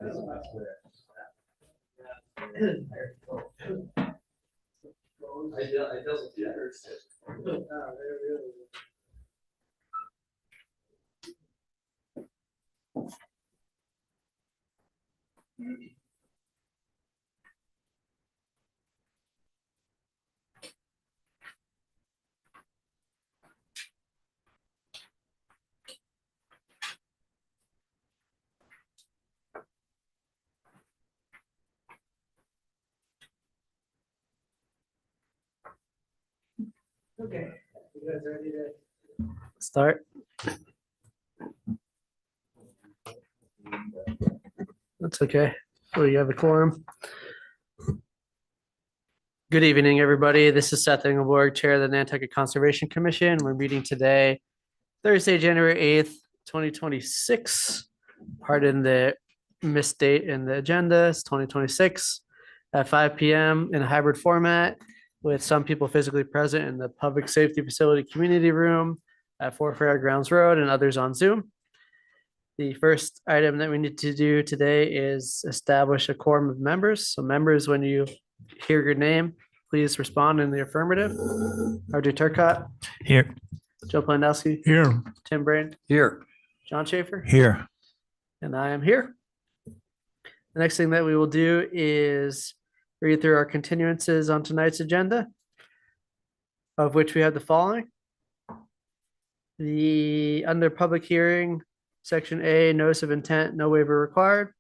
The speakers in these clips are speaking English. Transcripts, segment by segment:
I dealt with the others. Okay, you guys ready to Start. That's okay. We have a quorum. Good evening, everybody. This is Seth Engelborg, Chair of the Nantucket Conservation Commission. We're meeting today, Thursday, January 8th, 2026. Pardon the misstate in the agenda. It's 2026 at 5 p.m. in a hybrid format with some people physically present in the Public Safety Facility Community Room at 4 Fairgrounds Road and others on Zoom. The first item that we need to do today is establish a quorum of members. So members, when you hear your name, please respond in the affirmative. RJ Turcott, Here. Joe Plandowski, Here. Tim Brain, Here. John Schaefer, Here. and I am here. The next thing that we will do is read through our continuances on tonight's agenda, of which we have the following. Under public hearing, section A, notice of intent, no waiver required.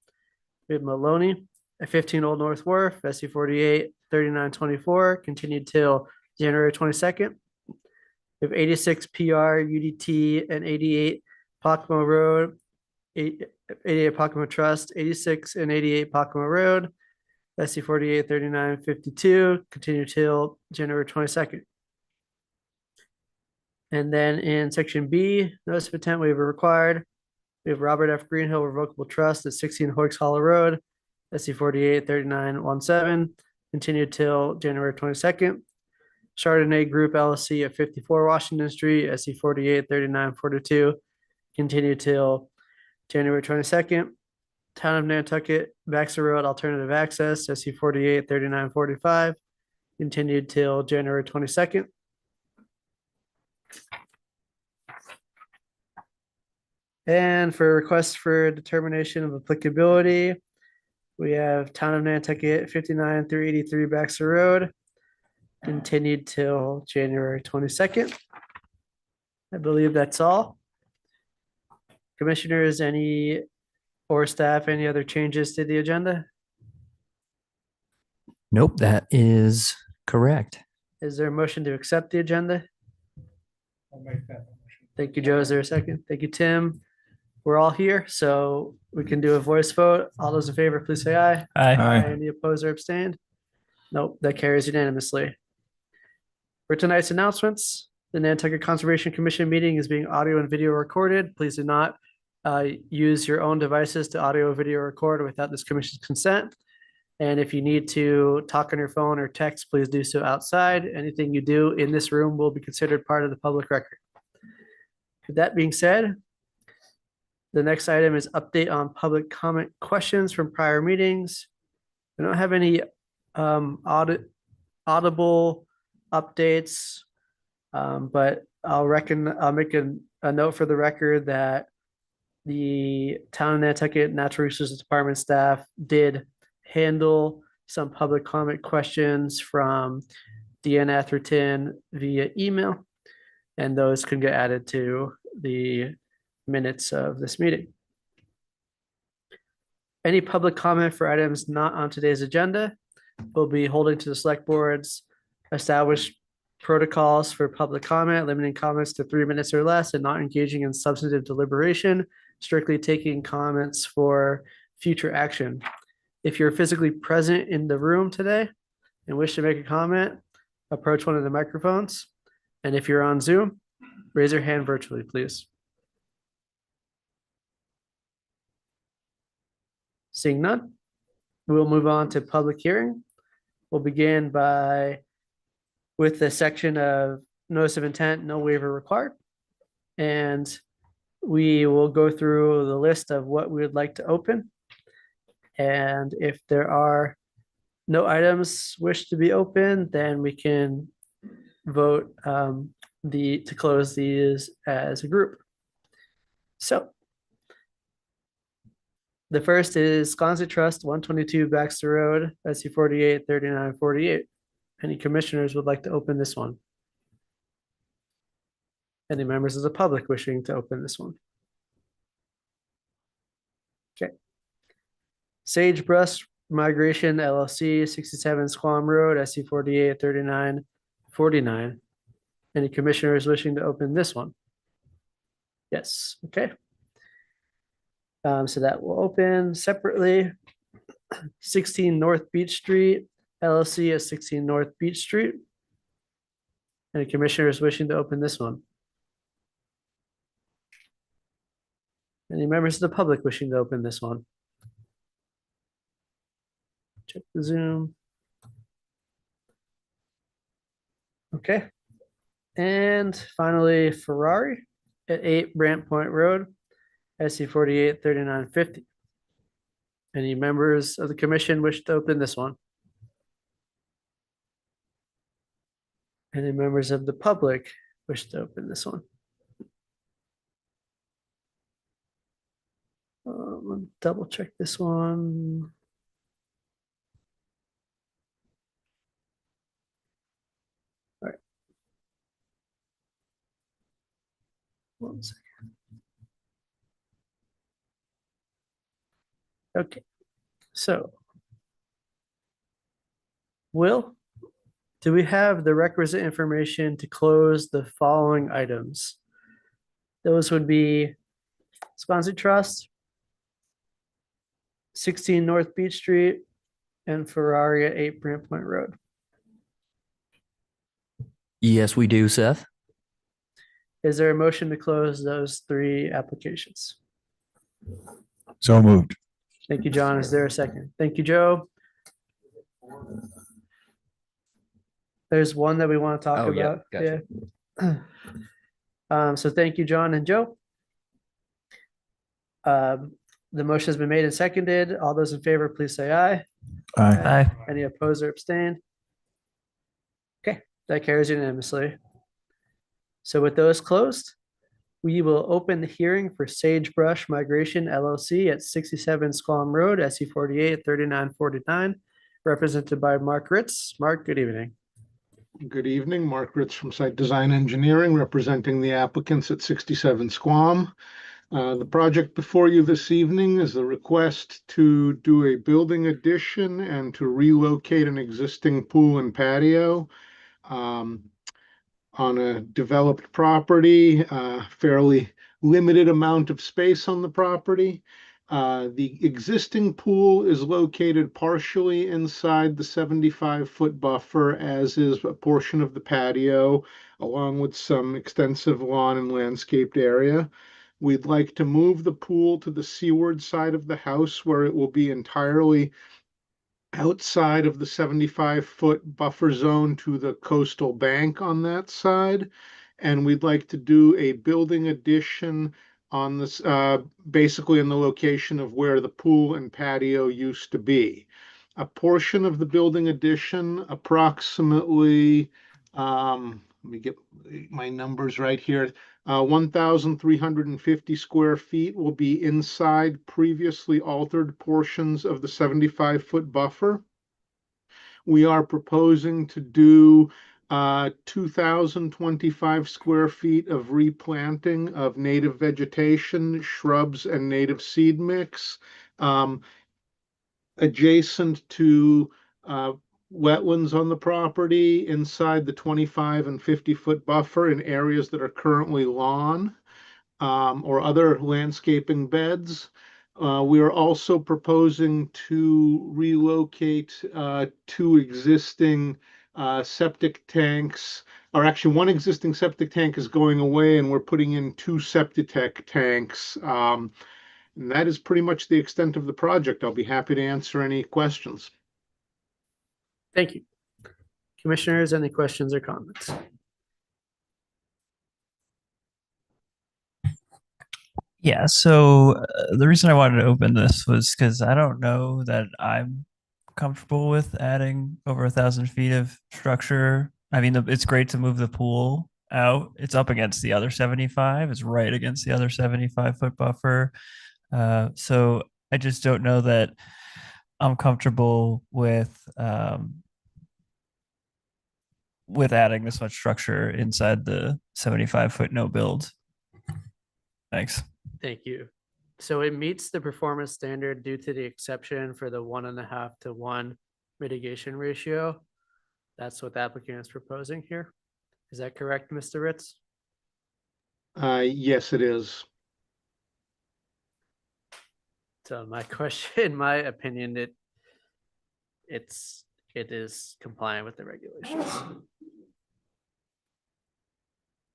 We have Maloney at 15 Old North Wharf, SC 48 3924, continued till January 22nd. We have 86 PR UDT and 88 Pocomo Road, 88 Pocomo Trust, 86 and 88 Pocomo Road, SC 48 3952, continue till January 22nd. And then in section B, notice of intent waiver required. We have Robert F. Greenhill Revocable Trust at 16 Hoyks Hollow Road, SC 48 3917, continued till January 22nd. Chardonnay Group LLC at 54 Washington Street, SC 48 3942, continued till January 22nd. Town of Nantucket, Baxter Road Alternative Access, SC 48 3945, continued till January 22nd. And for requests for determination of applicability, we have Town of Nantucket 59 through 83 Baxter Road, continued till January 22nd. I believe that's all. Commissioners, or staff, any other changes to the agenda? Nope, that is correct. Is there a motion to accept the agenda? I'll make that motion. Thank you, Joe. Is there a second? Thank you, Tim. We're all here, so we can do a voice vote. All those in favor, please say aye. Aye. Any opposed or abstained? Nope, that carries unanimously. For tonight's announcements, the Nantucket Conservation Commission meeting is being audio and video recorded. Please do not use your own devices to audio or video record without this commission's consent. And if you need to talk on your phone or text, please do so outside. Anything you do in this room will be considered part of the public record. With that being said, the next item is update on public comment questions from prior meetings. We don't have any audible updates, but I'll make a note for the record that the Town of Nantucket Natural Resources Department staff did handle some public comment questions from Deanne Atherton via email, and those can get added to the minutes of this meeting. Any public comment for items not on today's agenda will be holding to the select board's established protocols for public comment, limiting comments to 3 minutes or less and not engaging in substantive deliberation, strictly taking comments for future action. If you're physically present in the room today and wish to make a comment, approach one of the microphones. And if you're on Zoom, raise your hand virtually, please. Seeing none, we'll move on to public hearing. We'll begin with the section of notice of intent, no waiver required. And we will go through the list of what we would like to open. And if there are no items wish to be open, then we can vote to close these as a group. So the first is Sconset Trust, 122 Baxter Road, SC 48 3948. Any commissioners would like to open this one? Any members of the public wishing to open this one? Okay. Sagebrush Migration LLC, 67 Squam Road, SC 48 3949. Any commissioners wishing to open this one? Yes, okay. So that will open separately. 16 North Beach Street, LLC at 16 North Beach Street. Any commissioners wishing to open this one? Any members of the public wishing to open this one? Check the Zoom. Okay. And finally, Ferrari at 8 Brant Point Road, SC 48 3950. Any members of the commission wish to open this one? Any members of the public wish to open this one? Double check this one. All right. 1 second. Okay, so Will, do we have the requisite information to close the following items? Those would be Sconset Trust, 16 North Beach Street, and Ferrari at 8 Brant Point Road. Yes, we do, Seth. Is there a motion to close those 3 applications? So moved. Thank you, John. Is there a second? Thank you, Joe. There's one that we want to talk Oh, yeah, about. gotcha. Yeah. So thank you, John and Joe. The motion has been made and seconded. All those in favor, please say aye. Aye. Aye. Any opposed or abstained? Okay, that carries unanimously. So with those closed, we will open the hearing for Sagebrush Migration LLC at 67 Squam Road, SC 48 3949, represented by Mark Ritz. Mark, good evening. Good evening, Mark Ritz from Site Design Engineering, representing the applicants at 67 Squam. The project before you this evening is the request to do a building addition and to relocate an existing pool and patio on a developed property, fairly limited amount of space on the property. The existing pool is located partially inside the 75-foot buffer, as is a portion of the patio, along with some extensive lawn and landscaped area. We'd like to move the pool to the seaward side of the house, where it will be entirely outside of the 75-foot buffer zone to the coastal bank on that side. And we'd like to do a building addition on this, basically in the location of where the pool and patio used to be. A portion of the building addition, approximately, let me get my numbers right here, 1,350 square feet will be inside previously altered portions of the 75-foot buffer. We are proposing to do 2,025 square feet of replanting of native vegetation, shrubs, and native seed mix, adjacent to wetlands on the property inside the 25 and 50-foot buffer in areas that are currently lawn or other landscaping beds. We are also proposing to relocate 2 existing septic tanks, or actually 1 existing septic tank is going away, and we're putting in 2 Septitech tanks. And that is pretty much the extent of the project. I'll be happy to answer any questions. Thank you. Commissioners, any questions or comments? Yeah, so the reason I wanted to open this was because I don't know that I'm comfortable with adding over 1,000 feet of structure. I mean, it's great to move the pool out. It's up against the other 75. It's right against the other 75-foot buffer. So I just don't know that I'm comfortable with adding this much structure inside the 75-foot no build. Thanks. Thank you. So it meets the performance standard due to the exception for the 1.5 to 1 mitigation ratio. That's what the applicant is proposing here. Is that correct, Mr. Ritz? Yes, it is. So my question, in my opinion, it is compliant with the regulations.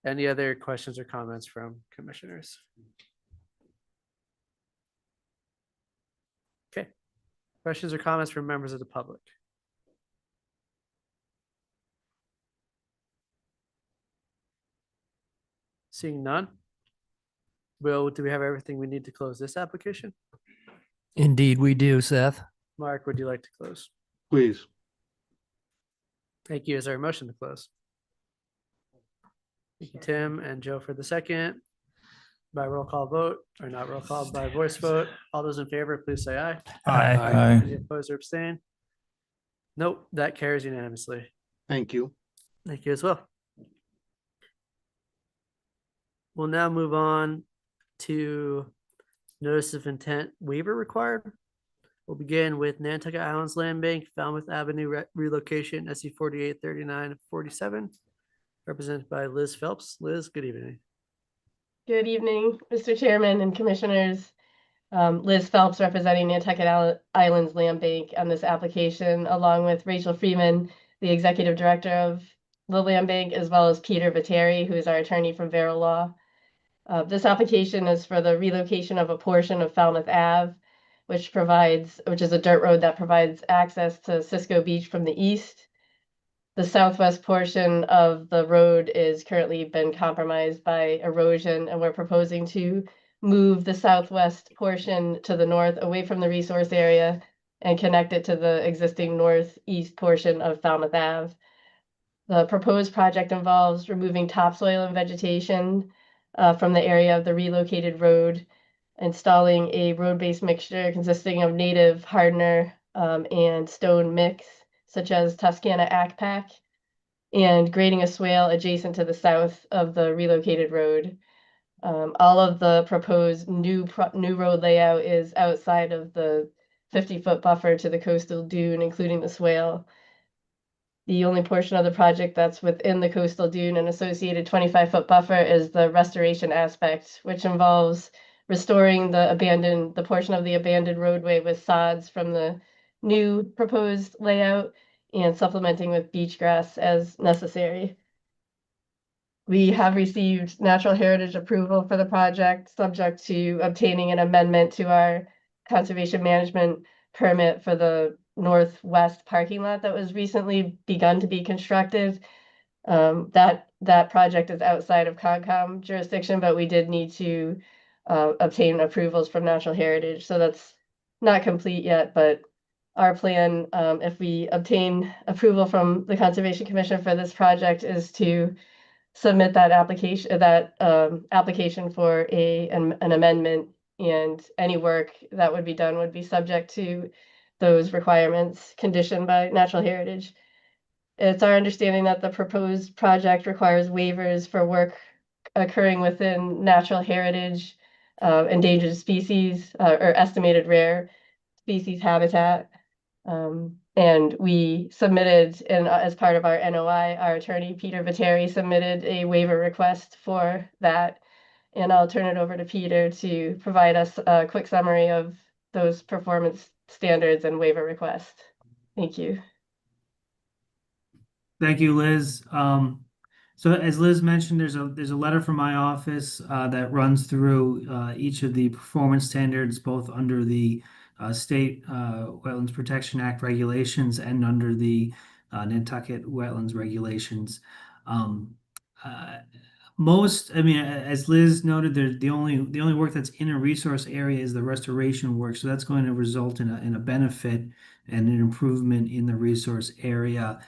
Any other questions or comments from commissioners? Okay. Questions or comments from members of the public? Seeing none. Will, do we have everything we need to close this application? Indeed, we do, Seth. Mark, would you like to close? Please. Thank you. Is there a motion to close? Thank you, Tim and Joe for the second. By roll call vote, or not roll call, by voice vote. All those in favor, please say aye. Aye. Any opposed or abstain? Nope, that carries unanimously. Thank you. Thank you as well. We'll now move on to notice of intent waiver required. We'll begin with Nantucket Islands Land Bank, Falmouth Avenue relocation, SC 483947, represented by Liz Phelps. Liz, good evening. Good evening, Mr. Chairman and Commissioners. Liz Phelps representing Nantucket Islands Land Bank on this application, along with Rachel Freeman, the Executive Director of the Land Bank, as well as Peter Viteri, who is our attorney from Vero Law. This application is for the relocation of a portion of Falmouth Ave, which is a dirt road that provides access to Cisco Beach from the east. The southwest portion of the road is currently been compromised by erosion, and we're proposing to move the southwest portion to the north away from the resource area and connect it to the existing northeast portion of Falmouth Ave. The proposed project involves removing topsoil and vegetation from the area of the relocated road, installing a road-based mixture consisting of native hardener and stone mix, such as Tuscana ACPAC, and grading a swale adjacent to the south of the relocated road. All of the proposed new road layout is outside of the 50-foot buffer to the coastal dune, including the swale. The only portion of the project that's within the coastal dune and associated 25-foot buffer is the restoration aspect, which involves restoring the portion of the abandoned roadway with sods from the new proposed layout and supplementing with beach grass as necessary. We have received natural heritage approval for the project, subject to obtaining an amendment to our conservation management permit for the northwest parking lot that was recently begun to be constructed. That project is outside of CONCOM jurisdiction, but we did need to obtain approvals from natural heritage. So that's not complete yet, but our plan, if we obtain approval from the Conservation Commission for this project, is to submit that application for an amendment, and any work that would be done would be subject to those requirements conditioned by natural heritage. It's our understanding that the proposed project requires waivers for work occurring within natural heritage, endangered species, or estimated rare species habitat. And we submitted, as part of our NOI, our attorney, Peter Viteri, submitted a waiver request for that. And I'll turn it over to Peter to provide us a quick summary of those performance standards and waiver request. Thank you. Thank you, Liz. So as Liz mentioned, there's a letter from my office that runs through each of the performance standards, both under the State Wetlands Protection Act regulations and under the Nantucket Wetlands regulations. Most, I mean, as Liz noted, the only work that's in a resource area is the restoration work. So that's going to result in a benefit and an improvement in the resource area.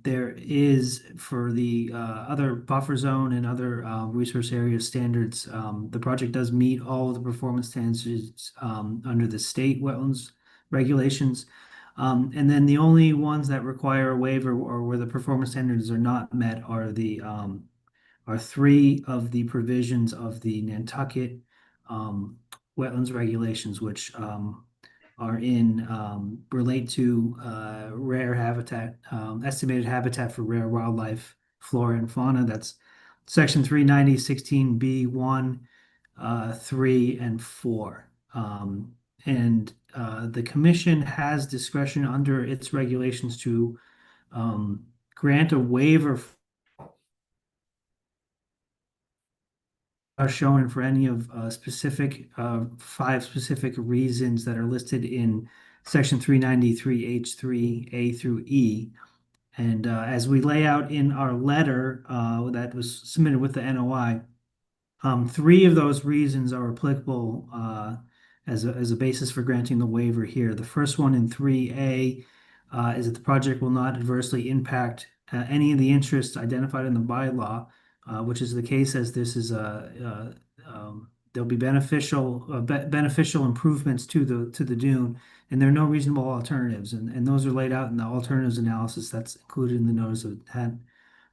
There is for the other buffer zone and other resource area standards, the project does meet all of the performance standards under the state wetlands regulations. And then the only ones that require a waiver or where the performance standards are not met are three of the provisions of the Nantucket wetlands regulations, which are in relate to rare habitat, estimated habitat for rare wildlife, flora and fauna. That's section 390, 16B1, 3, and 4. And the commission has discretion under its regulations to grant a waiver are shown for any of specific 5 specific reasons that are listed in section 393H3A through E. And as we lay out in our letter that was submitted with the NOI, 3 of those reasons are applicable as a basis for granting the waiver here. The first one in 3A is that the project will not adversely impact any of the interests identified in the bylaw, which is the case as this is there'll be beneficial improvements to the dune, and there are no reasonable alternatives, and those are laid out in the alternatives analysis that's included in the notice of intent.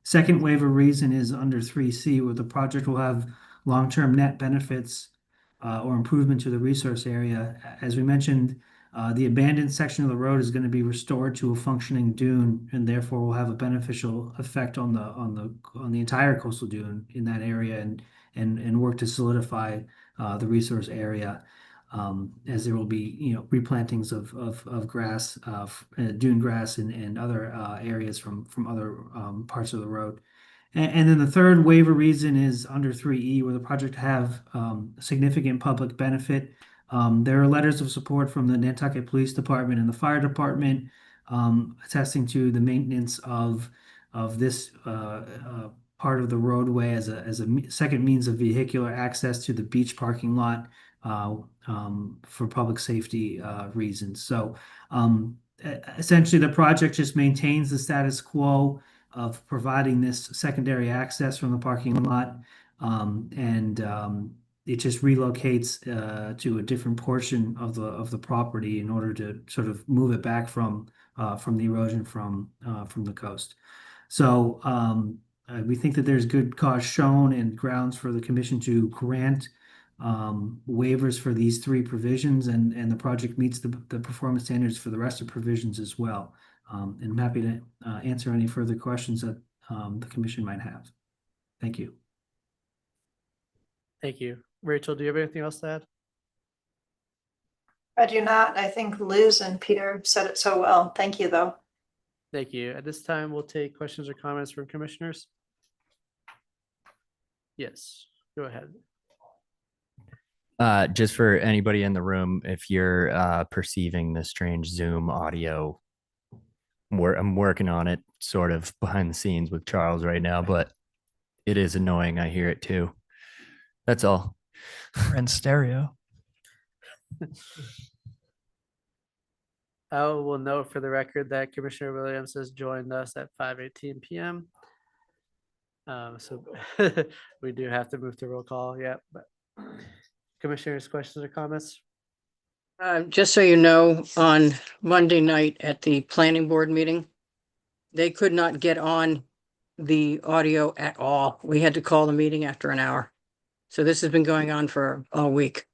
Second waiver reason is under 3C, where the project will have long-term net benefits or improvement to the resource area. As we mentioned, the abandoned section of the road is going to be restored to a functioning dune, and therefore will have a beneficial effect on the entire coastal dune in that area, and work to solidify the resource area, as there will be replantings of grass, dune grass, and other areas from other parts of the road. And then the third waiver reason is under 3E, where the project have significant public benefit. There are letters of support from the Nantucket Police Department and the Fire Department attesting to the maintenance of this part of the roadway as a second means of vehicular access to the beach parking lot for public safety reasons. So essentially, the project just maintains the status quo of providing this secondary access from the parking lot, and it just relocates to a different portion of the property in order to sort of move it back from the erosion from the coast. So we think that there's good cause shown and grounds for the commission to grant waivers for these 3 provisions, and the project meets the performance standards for the rest of provisions as well. And I'm happy to answer any further questions that the commission might have. Thank you. Thank you. Rachel, do you have anything else to add? I do not. I think Liz and Peter said it so well. Thank you, though. Thank you. At this time, we'll take questions or comments from commissioners. Yes, go ahead. Just for anybody in the room, if you're perceiving the strange Zoom audio, I'm working on it sort of behind the scenes with Charles right now, but it is annoying. I hear it too. That's all. And stereo. I will note for the record that Commissioner Williams has joined us at 5:18 p.m. So we do have to move to roll call. Yeah, but commissioners, questions or comments? Just so you know, on Monday night at the planning board meeting, they could not get on the audio at all. We had to call the meeting after an hour. So this has been going on for a week.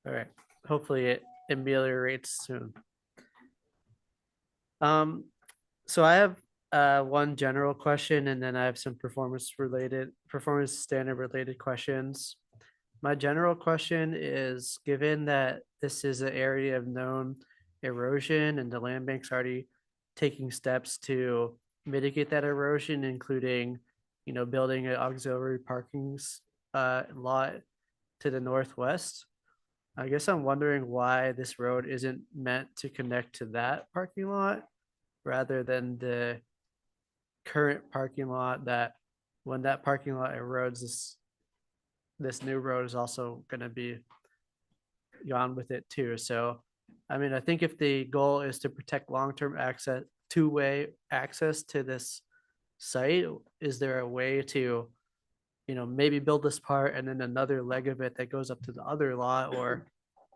All right. Hopefully it ameliorates soon. So I have one general question, and then I have some performance standard related questions. My general question is, given that this is an area of known erosion and the land bank's already taking steps to mitigate that erosion, including, building an auxiliary parking lot to the northwest, I guess I'm wondering why this road isn't meant to connect to that parking lot rather than the current parking lot that when that parking lot erodes, this new road is also going to be gone with it too. So, I mean, I think if the goal is to protect long-term access, two-way access to this site, is there a way to, maybe build this part and then another leg of it that goes up to the other lot, or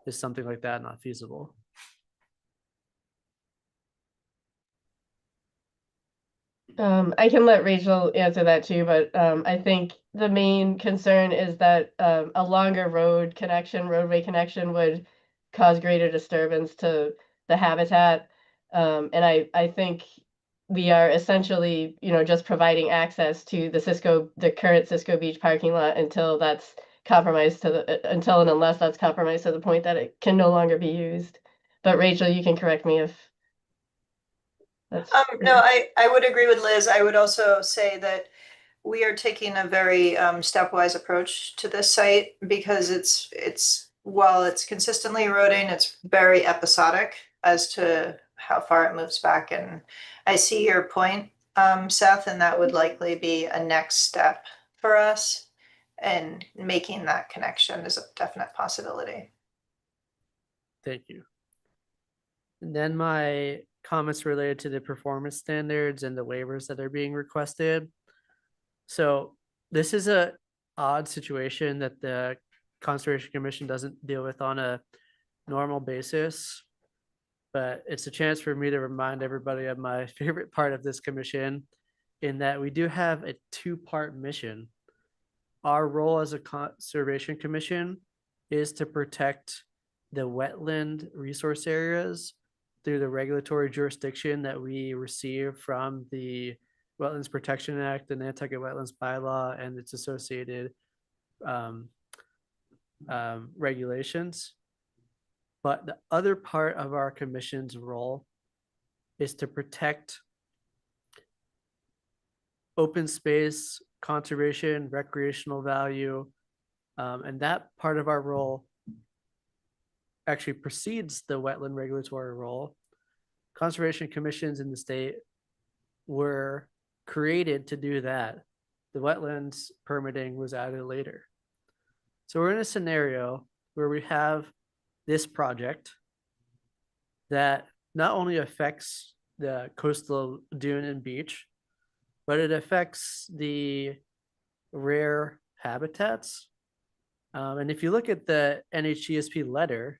is something like that not feasible? I can let Rachel answer that too, but I think the main concern is that a longer roadway connection would cause greater disturbance to the habitat. And I think we are essentially, just providing access to the current Cisco Beach parking lot until that's compromised until and unless that's compromised to the point that it can no longer be used. But Rachel, you can correct me if that's. No, I would agree with Liz. I would also say that we are taking a very stepwise approach to this site because while it's consistently eroding, it's very episodic as to how far it moves back. And I see your point, Seth, and that would likely be a next step for us. And making that connection is a definite possibility. Thank you. And then my comments related to the performance standards and the waivers that are being requested. So this is a odd situation that the Conservation Commission doesn't deal with on a normal basis, but it's a chance for me to remind everybody of my favorite part of this commission, in that we do have a two-part mission. Our role as a Conservation Commission is to protect the wetland resource areas through the regulatory jurisdiction that we receive from the Wetlands Protection Act, the Nantucket Wetlands Bylaw, and its associated regulations. But the other part of our commission's role is to protect open space, conservation, recreational value, and that part of our role actually precedes the wetland regulatory role. Conservation commissions in the state were created to do that. The wetlands permitting was added later. So we're in a scenario where we have this project that not only affects the coastal dune and beach, but it affects the rare habitats. And if you look at the NHGSP letter,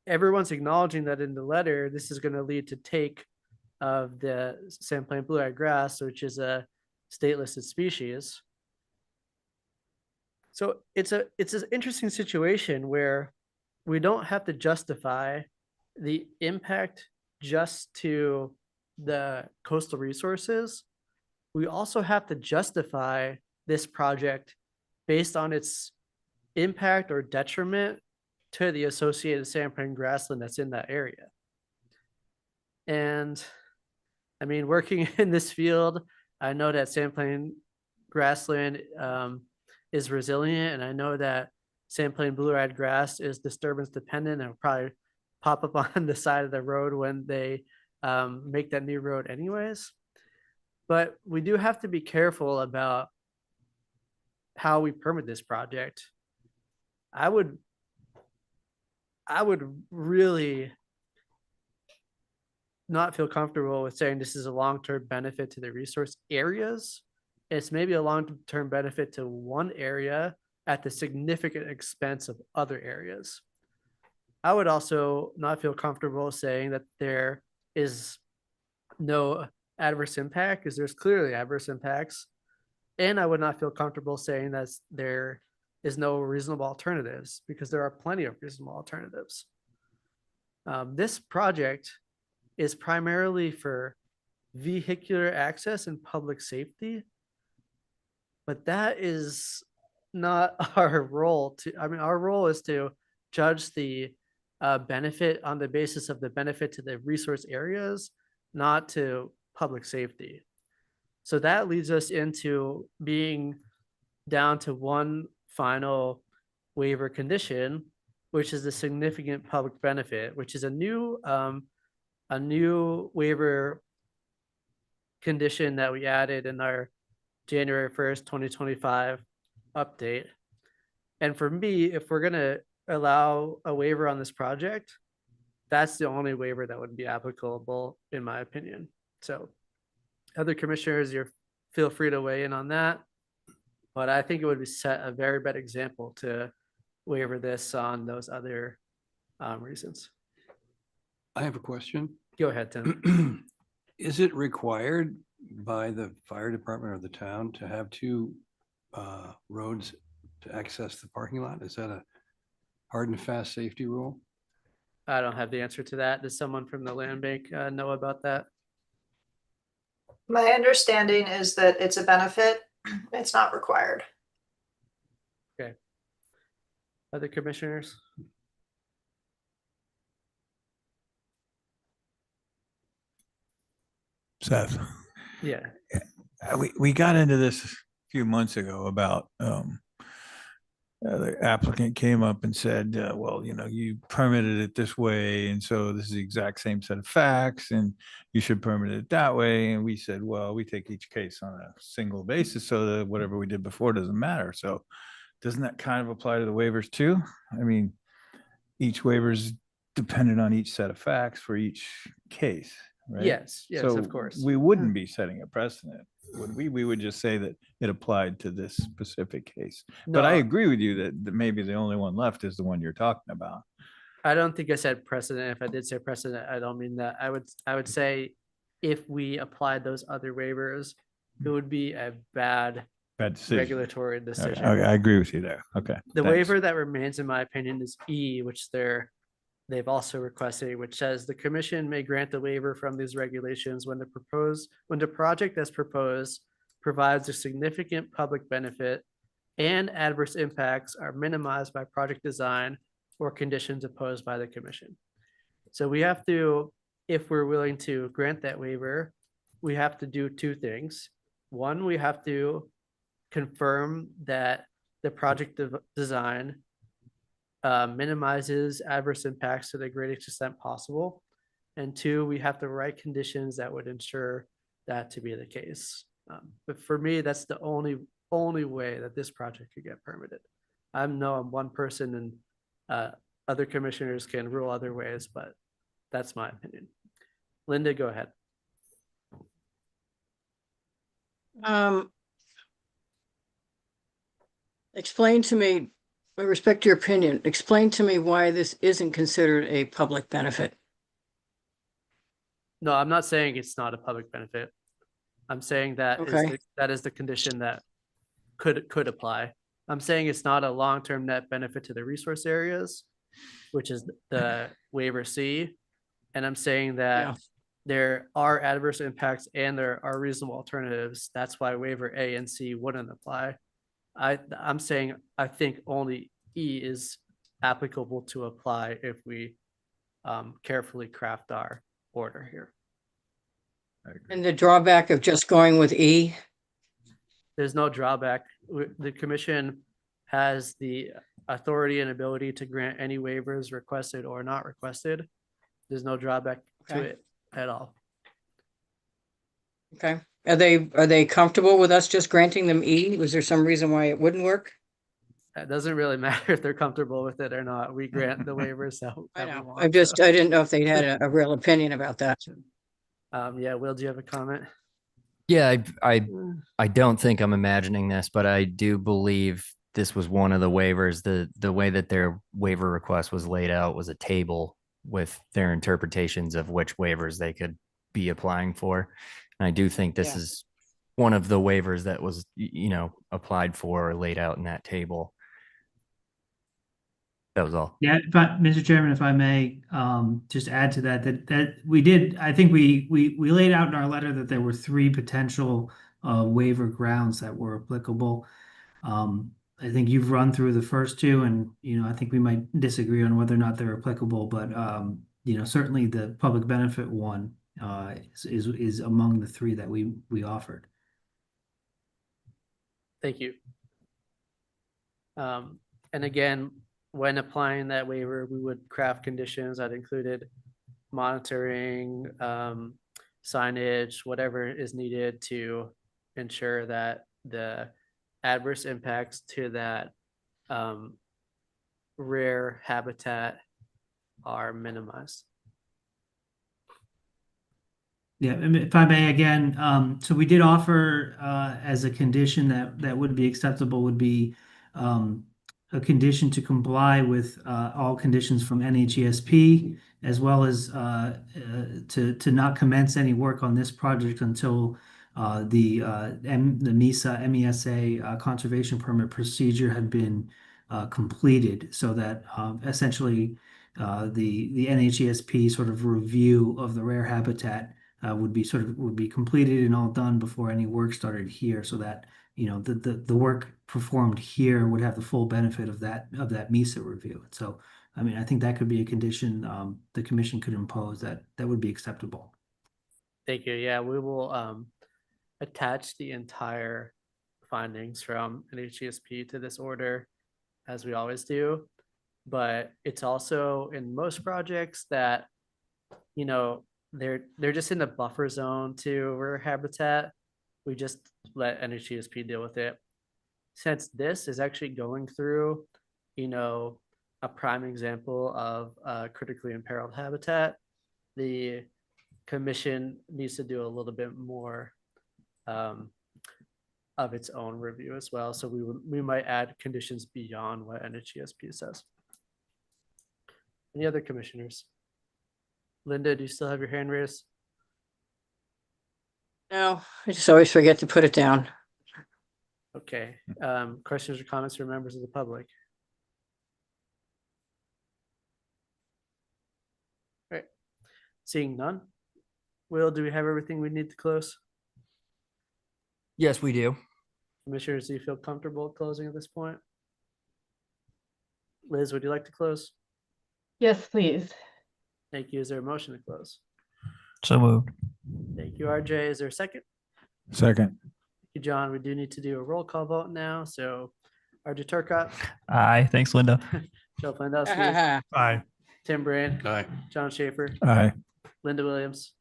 everyone's acknowledging that in the letter, this is going to lead to take of the sandplain blue-eyed grass, which is a state listed species. So it's an interesting situation where we don't have to justify the impact just to the coastal resources. We also have to justify this project based on its impact or detriment to the associated sandplain grassland that's in that area. And I mean, working in this field, I know that sandplain grassland is resilient, and I know that sandplain blue-eyed grass is disturbance dependent and will probably pop up on the side of the road when they make that new road anyways. But we do have to be careful about how we permit this project. I would really not feel comfortable with saying this is a long-term benefit to the resource areas. It's maybe a long-term benefit to one area at the significant expense of other areas. I would also not feel comfortable saying that there is no adverse impact, because there's clearly adverse impacts. And I would not feel comfortable saying that there is no reasonable alternatives, because there are plenty of reasonable alternatives. This project is primarily for vehicular access and public safety, but that is not our role. Our role is to judge the benefit on the basis of the benefit to the resource areas, not to public safety. So that leads us into being down to one final waiver condition, which is the significant public benefit, which is a new waiver condition that we added in our January 1st, 2025 update. And for me, if we're gonna allow a waiver on this project, that's the only waiver that would be applicable, in my opinion. So other commissioners, you feel free to weigh in on that. But I think it would be set a very bad example to waiver this on those other reasons. I have a question. Go ahead, Tim. Is it required by the fire department or the town to have two roads to access the parking lot? Is that a hard and fast safety rule? I don't have the answer to that. Does someone from the land bank know about that? My understanding is that it's a benefit. It's not required. Other commissioners? Seth, Yeah. we got into this a few months ago about the applicant came up and said, well, you know, you permitted it this way, and so this is the exact same set of facts, and you should permit it that way. And we said, well, we take each case on a single basis, so that whatever we did before doesn't matter. So doesn't that kind of apply to the waivers too? I mean, each waiver is dependent on each set of facts for each case, right? Yes, yes, So of course. we wouldn't be setting a precedent, would we? We would just say that it applied to this specific case. But I No, agree with you that maybe the only one left is the one you're talking about. I don't think I said precedent. If I did say precedent, I don't mean that. I would say if we applied those other waivers, it would be a bad Bad decision. regulatory Okay, decision. I agree with you there. Okay. The thanks. waiver that remains, in my opinion, is E, which they've also requested, which says the commission may grant the waiver from these regulations when the project as proposed provides a significant public benefit and adverse impacts are minimized by project design or conditions imposed by the commission. So we have to, if we're willing to grant that waiver, we have to do two things. One, we have to confirm that the project design minimizes adverse impacts to the greatest extent possible. And two, we have the right conditions that would ensure that to be the case. But for me, that's the only way that this project could get permitted. I'm one person, and other commissioners can rule other ways, but that's my opinion. Linda, go ahead. Explain to me, I respect your opinion, explain to me why this isn't considered a public benefit. No, I'm not saying it's not a public benefit. I'm saying that Okay. that is the condition that could apply. I'm saying it's not a long-term net benefit to the resource areas, which is the waiver C. And I'm saying that Yeah. there are adverse impacts and there are reasonable alternatives. That's why waiver A and C wouldn't apply. I'm saying I think only E is applicable to apply if we carefully craft our order here. And the drawback of just going with E? There's no drawback. The commission has the authority and ability to grant any waivers requested or not requested. There's no drawback to Okay. it at all. Okay. Are they comfortable with us just granting them E? Was there some reason why it wouldn't work? It doesn't really matter if they're comfortable with it or not. We grant the waivers that I we know. want, I so. didn't know if they had a real opinion about that. Yeah, Will, do you have a comment? Yeah, I don't think I'm imagining this, but I do believe this was one of the waivers. The way that their waiver request was laid out was a table with their interpretations of which waivers they could be applying for. And I do think this Yeah. is one of the waivers that was, applied for or laid out in that table. That was all. Yeah, but Mr. Chairman, if I may, just add to that we did, I think we laid out in our letter that there were three potential waiver grounds that were applicable. I think you've run through the first two, and I think we might disagree on whether or not they're applicable, but certainly the public benefit one is among the three that we offered. Thank you. And again, when applying that waiver, we would craft conditions that included monitoring, signage, whatever is needed to ensure that the adverse impacts to that rare habitat are minimized. Yeah, and if I may again, so we did offer as a condition that would be acceptable would be a condition to comply with all conditions from NHESP, as well as to not commence any work on this project until the MESA conservation permit procedure had been completed, so that essentially the NHESP sort of review of the rare habitat would be completed and all done before any work started here, so that the work performed here would have the full benefit of that MESA review. So I mean, I think that could be a condition the commission could impose that would be acceptable. Thank you. Yeah, we will attach the entire findings from NHESP to this order, as we always do. But it's also in most projects that, they're just in the buffer zone to rare habitat. We just let NHESP deal with it. Since this is actually going through, a prime example of critically imperiled habitat, the commission needs to do a little bit more of its own review as well. So we might add conditions beyond what NHESP says. Any other commissioners? Linda, do you still have your hand raised? No, I just always forget to put it down. Okay. Questions or comments from members of the public? All right. Seeing none. Will, do we have everything we need to close? Yes, we do. Commissioners, do you feel comfortable closing at this point? Liz, would you like to close? Yes, please. Thank you. Is there a motion to close? So moved. Thank you, RJ. Is there a second? Second. Thank you, John. We do need to do a roll call vote now. So RJ Turcott, Aye. Thanks, Linda. Joe Flandowski, Aye. Tim Brand, Aye. John Schaefer, Aye. Linda Williams,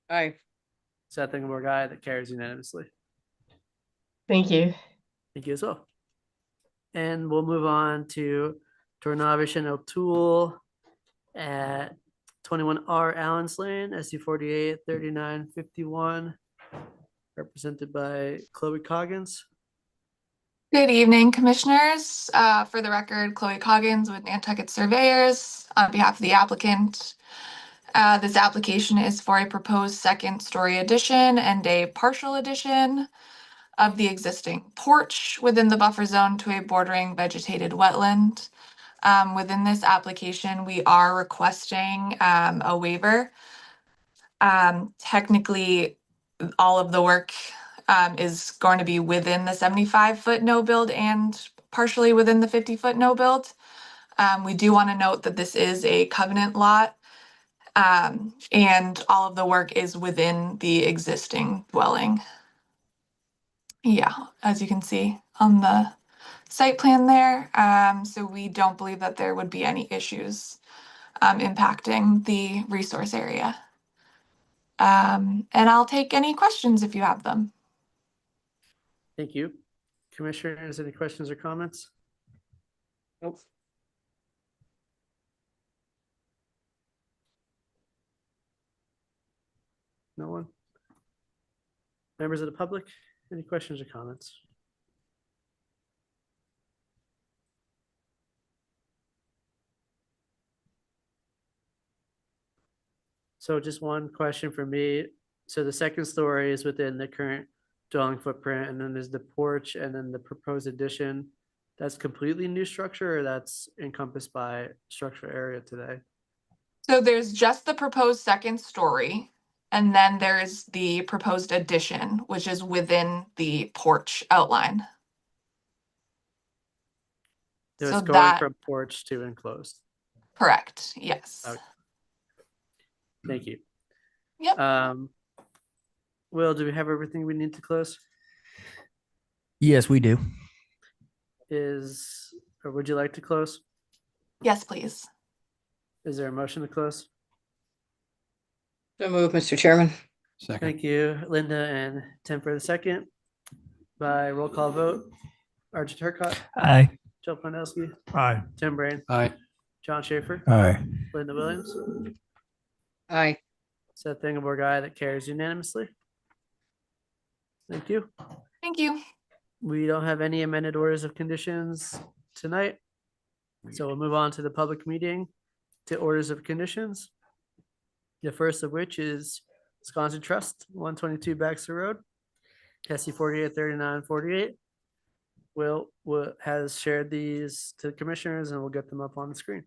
Aye. Seth Ingeborg, aye. That carries unanimously. Thank you. Thank you as well. And we'll move on to Tornavish and O'Toole at 21R Allen's Lane, SC 48 3951, represented by Chloe Coggins. Good evening, commissioners. For the record, Chloe Coggins with Nantucket Surveyors on behalf of the applicant. This application is for a proposed second-story addition and a partial addition of the existing porch within the buffer zone to a bordering vegetated wetland. Within this application, we are requesting a waiver. Technically, all of the work is going to be within the 75-foot no build and partially within the 50-foot no build. We do want to note that this is a covenant lot, and all of the work is within the existing dwelling. Yeah, as you can see on the site plan there. So we don't believe that there would be any issues impacting the resource area. And I'll take any questions if you have them. Thank you. Commissioners, any questions or comments? Nope. No one? Members of the public, any questions or comments? So just one question for me. So the second story is within the current dwelling footprint, and then there's the porch, and then the proposed addition. That's completely new structure, or that's encompassed by structural area today? So there's just the proposed second story, and then there's the proposed addition, which is within the porch outline. So So it's going that- from porch to enclosed. Correct, yes. Okay. Thank you. Yep. Will, do we have everything we need to close? Yes, we do. Or would you like to close? Yes, please. Is there a motion to close? So move, Mr. Chairman. Second. Thank you, Linda and Tim for the second. By roll call vote, Archie Turcott, Aye. Joe Pondelski, Aye. Tim Brain, Aye. John Schaefer, Aye. Linda Williams, Aye. Seth Engelborg, aye. That carries unanimously. Thank you. Thank you. We don't have any amended orders of conditions tonight. So we'll move on to the public meeting to orders of conditions. The first of which is Wisconsin Trust, 122 Baxter Road, SC 483948. Will has shared these to the commissioners and we'll get them up on the screen.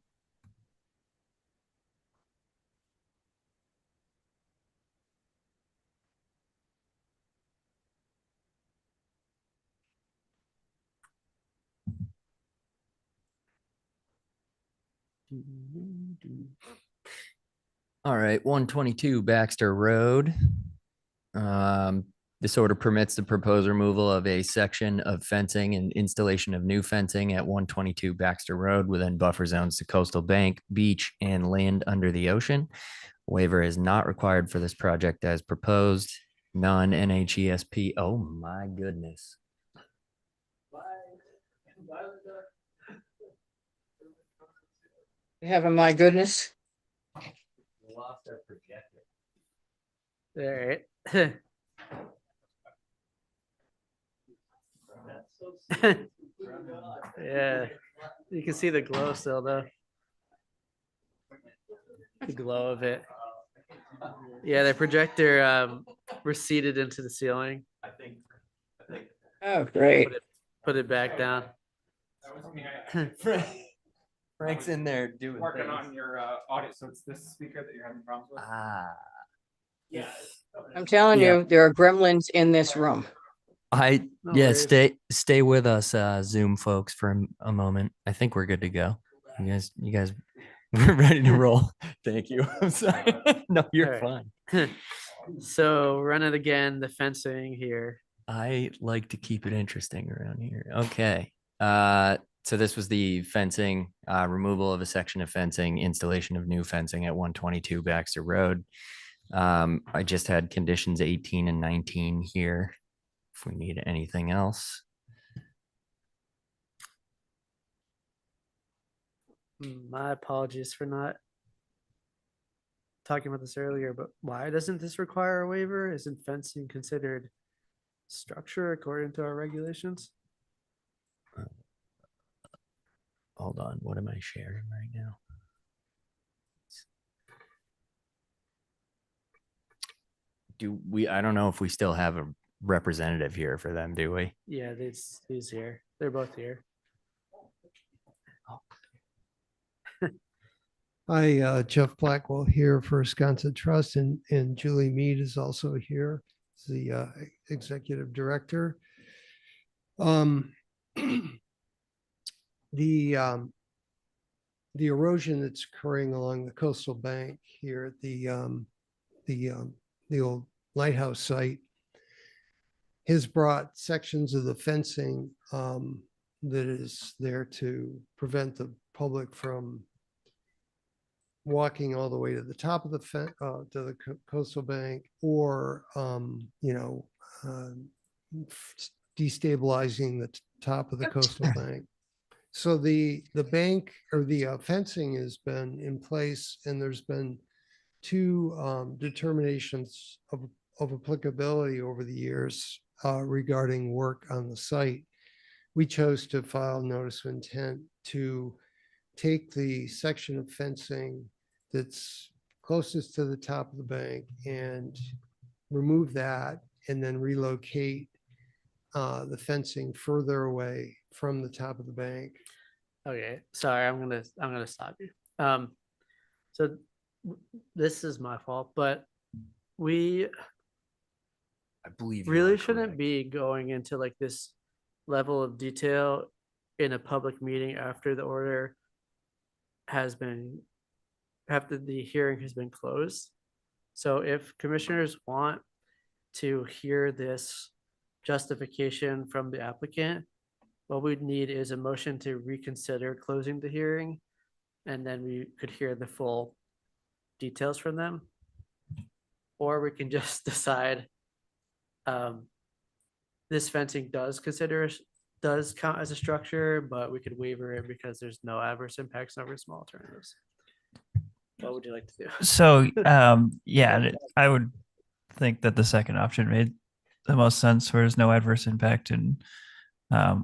All right, 122 Baxter Road. This order permits the proposed removal of a section of fencing and installation of new fencing at 122 Baxter Road within buffer zones to coastal bank, beach, and land under the ocean. Waiver is not required for this project as proposed. Non-NHESP. Oh my goodness. You have a my goodness. Lost our projector. All right. Yeah, you can see the glow still though. The glow of it. Yeah, the projector receded into the ceiling. I think. Oh, great. Put it back down. Frank's in there doing Working things. on your audio, so it's this speaker that you're having problems with? Ah. Yeah. I'm telling Yeah. you, there are gremlins in this room. No Yeah, worries. stay with us, Zoom folks, for a moment. I think we're good to go. You guys, we're ready to roll. Thank you. I'm sorry. No, you're All fine. So run it again, the fencing here. I like to keep it interesting around here. Okay. So this was the fencing, removal of a section of fencing, installation of new fencing at 122 Baxter Road. I just had conditions 18 and 19 here. If we need anything else. My apologies for not talking about this earlier, but why doesn't this require a waiver? Isn't fencing considered structure according to our regulations? Hold on, what am I sharing right now? I don't know if we still have a representative here for them, do we? Yeah, these here. They're both here. Hi, Jeff Blackwell here for Wisconsin Trust, and Julie Mead is also here, the executive director. The erosion that's occurring along the coastal bank here at the old lighthouse site has brought sections of the fencing that is there to prevent the public from walking all the way to the top of the to the coastal bank, or destabilizing the top of the coastal bank. So the bank or the fencing has been in place, and there's been two determinations of applicability over the years regarding work on the site. We chose to file notice of intent to take the section of fencing that's closest to the top of the bank and remove that, and then relocate the fencing further away from the top of the bank. Okay, sorry, I'm gonna stop you. So this is my fault, but we I believe really shouldn't be going into like this level of detail in a public meeting after the order has been, after the hearing has been closed. So if commissioners want to hear this justification from the applicant, what we'd need is a motion to reconsider closing the hearing, and then we could hear the full details from them. or we can just decide this fencing does count as a structure, but we could waiver it because there's no adverse impacts over small alternatives. What would you like to do? So, yeah, I would think that the second option made the most sense, where there's no adverse impact, and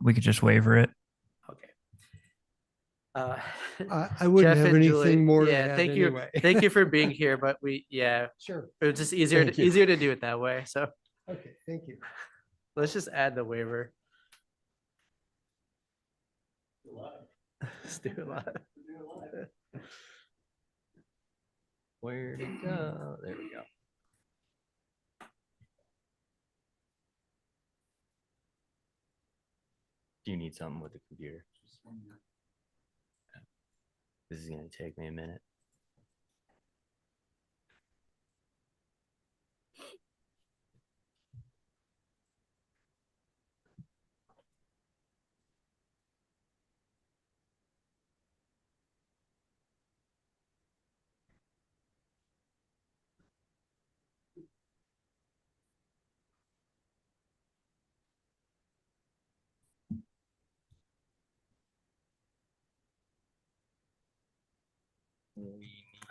we could just waiver it. Okay. I wouldn't Jeff have and Julie, anything more to yeah, add thank you. anyway. Thank you for being here, but Sure. it was just easier Thank you. easier to do it that way. So Okay, thank you. let's just add the waiver. Let's do a lot. Where to go? There we go. Do you need something with the computer? This is going to take me a minute.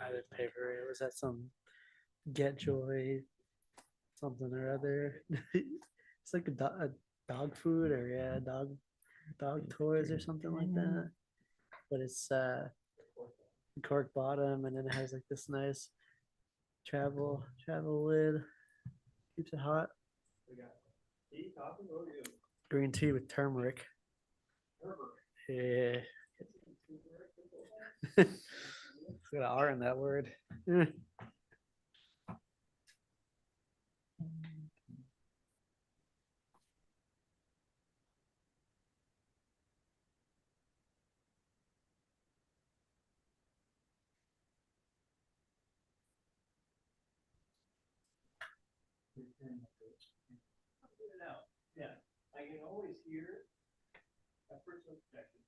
I didn't pay for it. Was that some Get Joy something or other? It's like a dog food or dog toys or something like that. But it's cork bottom, and then it has like this nice travel lid. Keeps it hot. Green tea with turmeric. Yeah. It's got an R in that word. Yeah, I can always hear a personal objection.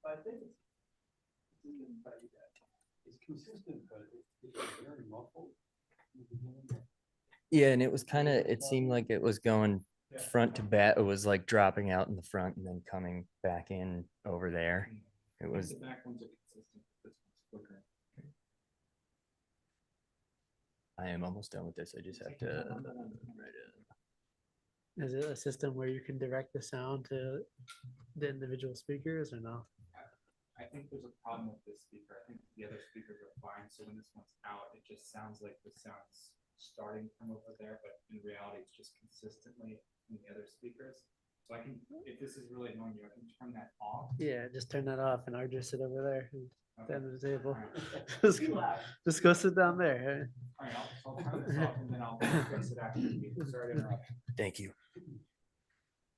I think it's consistent, but it's very muffled. Yeah, and it was kind of, it seemed like it was going front to back. It was like dropping out in the front and then coming back in over there. It was. The back ones are consistent. This one's quicker. I am almost done with this. I just have to write it. Is it a system where you can direct the sound to the individual speakers or no? I think there's a problem with this speaker. I think the other speakers are fine. So when this one's out, it just sounds like the sound's starting from over there, but in reality, it's just consistently in the other speakers. So I can, if this is really annoying you, I can turn that off. Yeah, just turn that off and I'll just sit over there and stand at the table. Alright. Just go sit down there. All right, I'll turn this off and then I'll fix it after the meeting. Sorry to interrupt. Thank you.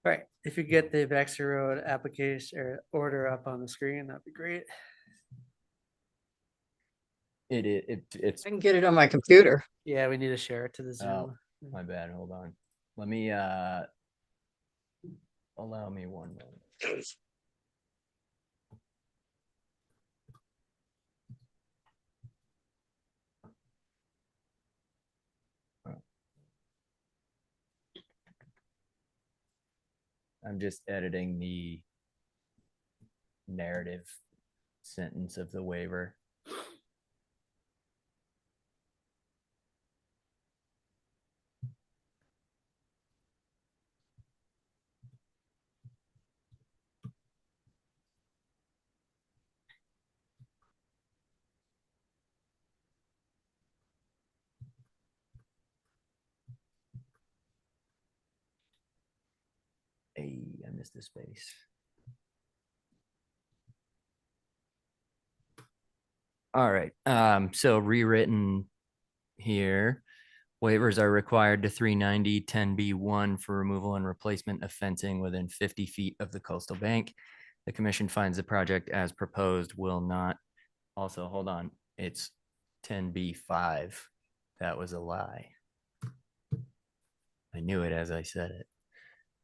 All right, if you get the Baxter Road application or order up on the screen, that'd be great. It's I can get it on my computer. Yeah, we need to share it to the Zoom. Oh, my bad. Hold on. Let me allow me 1 moment. I'm just editing the narrative sentence of the waiver. Hey, I missed a space. All right. So rewritten here. Waivers are required to 390 10B1 for removal and replacement of fencing within 50 feet of the coastal bank. The commission finds the project as proposed will not. Also, hold on. It's 10B5. That was a lie. I knew it as I said it.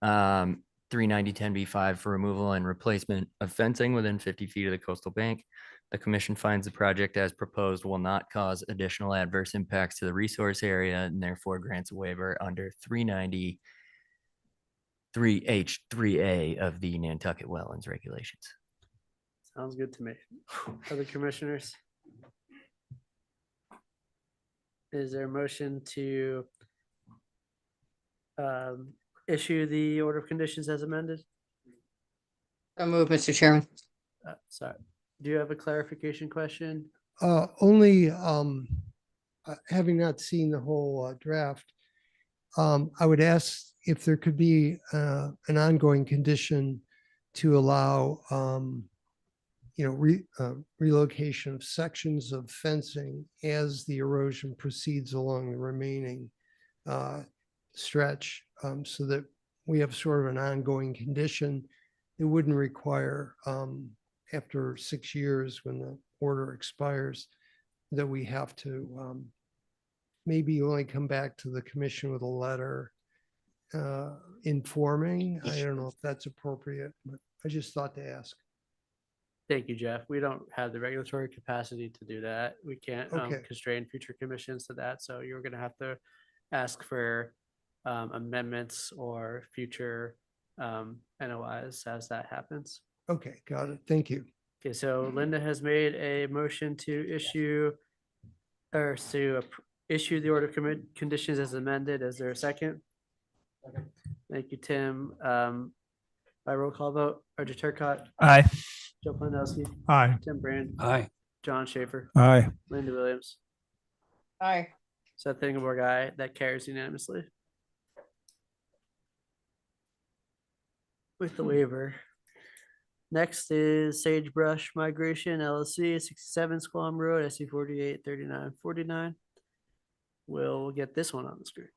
390 10B5 for removal and replacement of fencing within 50 feet of the coastal bank The commission finds the project as proposed will not cause additional adverse impacts to the resource area and therefore grants a waiver under 393H3A of the Nantucket Wetlands Regulations. Sounds good to me. Other commissioners? Is there a motion to issue the order of conditions as amended? So move, Mr. Chairman. Sorry, do you have a clarification question? Only, having not seen the whole draft, I would ask if there could be an ongoing condition to allow, relocation of sections of fencing as the erosion proceeds along the remaining stretch, so that we have sort of an ongoing condition. It wouldn't require, after 6 years, when the order expires, that we have to maybe only come back to the commission with a letter informing. I don't know if that's appropriate, but I just thought to ask. Thank you, Jeff. We don't have the regulatory capacity to do that. We can't Okay. constrain future commissions to that. So you're going to have to ask for amendments or future NOIs as that happens. Okay, got it. Thank you. Okay, so Linda has made a motion to issue issue the order of conditions as amended. Is there a second? Thank you, Tim. By roll call vote, Roger Turcott, Aye. Joe Planowski, Aye. Tim Brand, Aye. John Schaefer, Aye. Linda Williams, Aye. Seth Engelberg, aye. That carries unanimously. With the waiver. Next is Sagebrush Migration LLC, 67 Squam Road, SC 48 39 49. We'll get this one on the screen.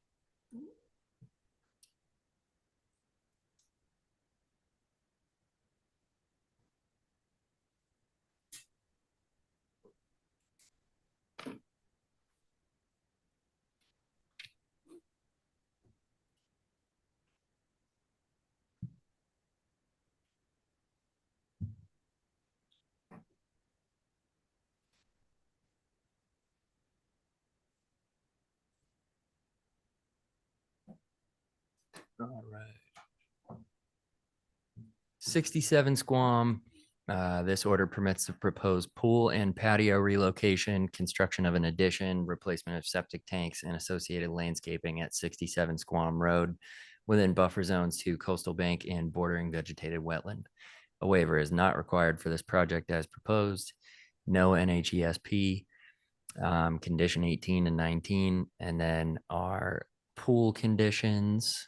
All right. 67 Squam. This order permits the proposed pool and patio relocation, construction of an addition, replacement of septic tanks, and associated landscaping at 67 Squam Road within buffer zones to coastal bank and bordering vegetated wetland. A waiver is not required for this project as proposed. No NHESP. Condition 18 and 19, and then our pool conditions,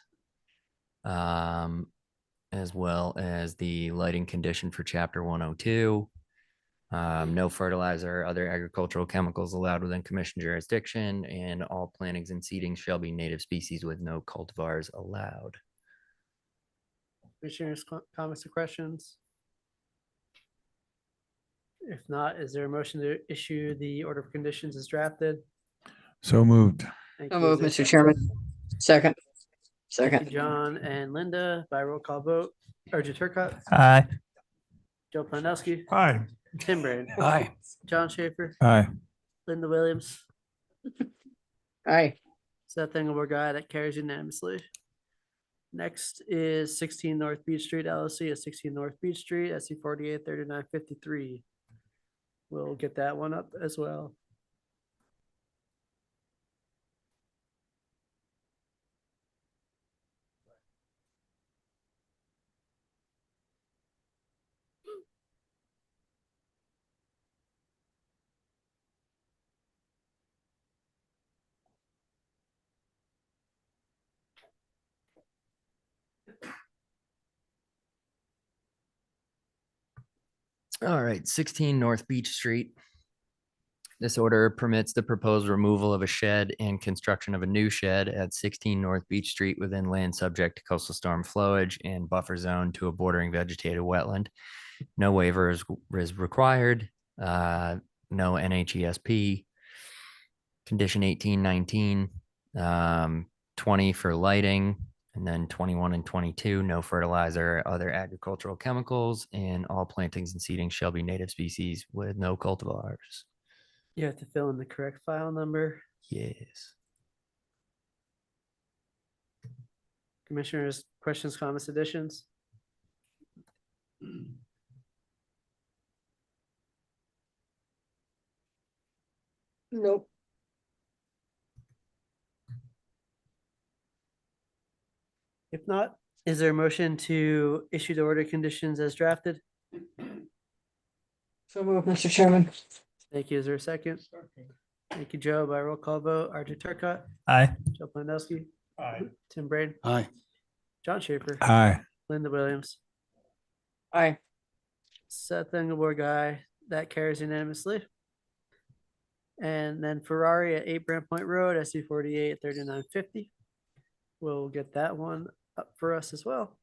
as well as the lighting condition for chapter 102. No fertilizer or other agricultural chemicals allowed within commission jurisdiction, and all plantings and seedings shall be native species with no cultivars allowed. Commissioners, comments or questions? If not, is there a motion to issue the order of conditions as drafted? So moved. Thank So you. move, Is there a Mr. Chairman. Second. Thank you, Second. John and Linda, by roll call vote. Roger Turcott, Aye. Joe Planowski, Aye. Tim Brand, Aye. John Schaefer, Aye. Linda Williams, Aye. Seth Engelberg, aye. That carries unanimously. Next is 16 North Beach Street LLC at 16 North Beach Street, SC 48 39 53. We'll get that one up as well. All right, 16 North Beach Street. This order permits the proposed removal of a shed and construction of a new shed at 16 North Beach Street within land subject to coastal storm flowage and buffer zone to a bordering vegetated wetland. No waiver is required. No NHESP. Condition 18, 19, 20 for lighting, And then 21 and 22, no fertilizer, or other agricultural chemicals, and all plantings and seedings shall be native species with no cultivars. You have to fill in the correct file number. Yes. Commissioners, questions, comments, additions? Nope. If not, is there a motion to issue the order conditions as drafted? So moved, Mr. Chairman. Thank you. Is there a second? Thank you, Joe. By roll call vote, Arthur Turcott, Aye. Joe Planowski, Aye. Tim Braden, Aye. John Schaefer, Aye. Linda Williams, Aye. Seth Engelborg, aye. That carries unanimously. And then Ferrari at 8 Brant Point Road, SC 48 3950. We'll get that one up for us as well.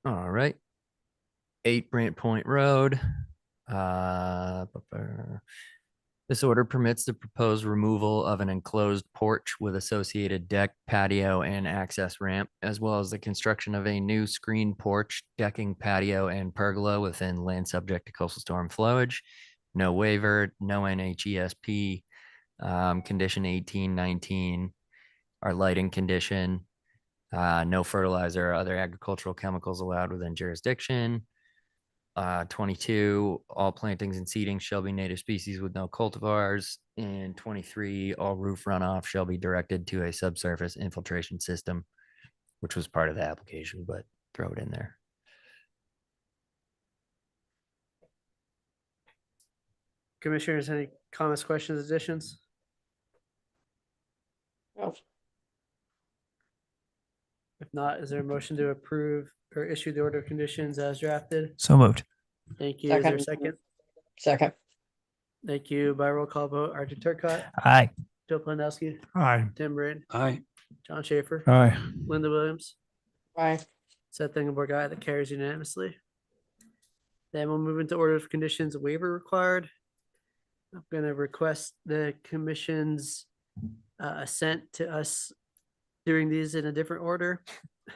All right. 8 Brant Point Road. This order permits the proposed removal of an enclosed porch with associated deck, patio, and access ramp, as well as the construction of a new screen porch, decking, patio, and pergola within land subject to coastal storm flowage. No waiver, no NHESP. Condition 1819, our lighting condition. No fertilizer or other agricultural chemicals allowed within jurisdiction. 22, all plantings and seedings shall be native species with no cultivars. And 23, all roof runoff shall be directed to a subsurface infiltration system, which was part of the application, but throw it in there. Commissioners, any comments, questions, additions? No. If not, is there a motion to approve or issue the order of conditions as drafted? So moved. Thank you. Is there a Second. second? Second. Thank you. By roll call vote, Arthur Turcott, Aye. Joe Planowski, Aye. Tim Braden, Aye. John Schaefer, Aye. Linda Williams, Aye. Seth Engelborg, aye. That carries unanimously. Then we'll move into order of conditions waiver required. I'm going to request the commission's assent to us doing these in a different order.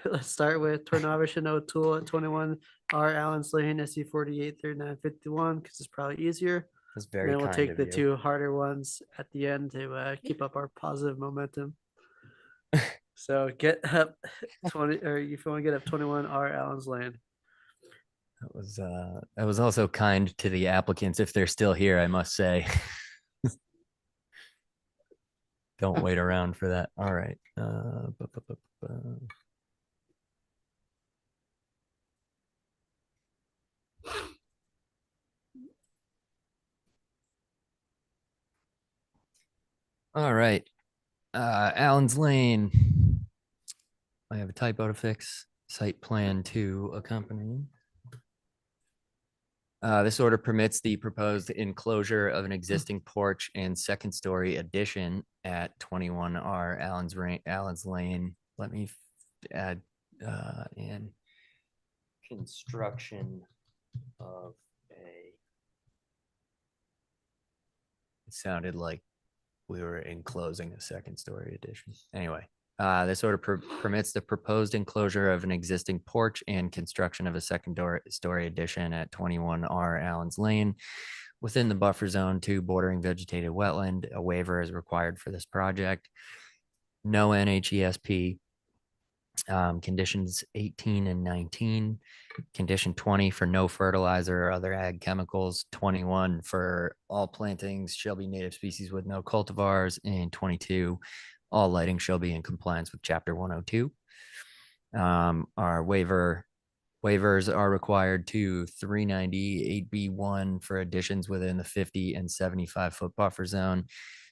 Let's start with Tornavish and O'Toole at 21 R Allen's Lane, SE 48 3951, because it's probably easier. That's And very then we'll kind take of the you. two harder ones at the end to keep up our positive momentum. So get up 20, or if you want to get up 21 R Allen's Lane. That was also kind to the applicants if they're still here, I must say. Don't wait around for that. All right. All right. Allen's Lane. I have a typo to fix. Site plan to accompany. This order permits the proposed enclosure of an existing porch and second story addition at 21 R Allen's Lane. Let me add in construction of a. It sounded like we were enclosing a second story addition. Anyway, this order permits the proposed enclosure of an existing porch and construction of a second story addition at 21 R Allen's Lane within the buffer zone to bordering vegetated wetland. A waiver is required for this project. No NHESP. Conditions 18 and 19. Condition 20 for no fertilizer or other ag chemicals. 21 for all plantings shall be native species with no cultivars. And 22, all lighting shall be in compliance with Chapter 102. Our waivers are required to 390 8B1 for additions within the 50 and 75-foot buffer zone.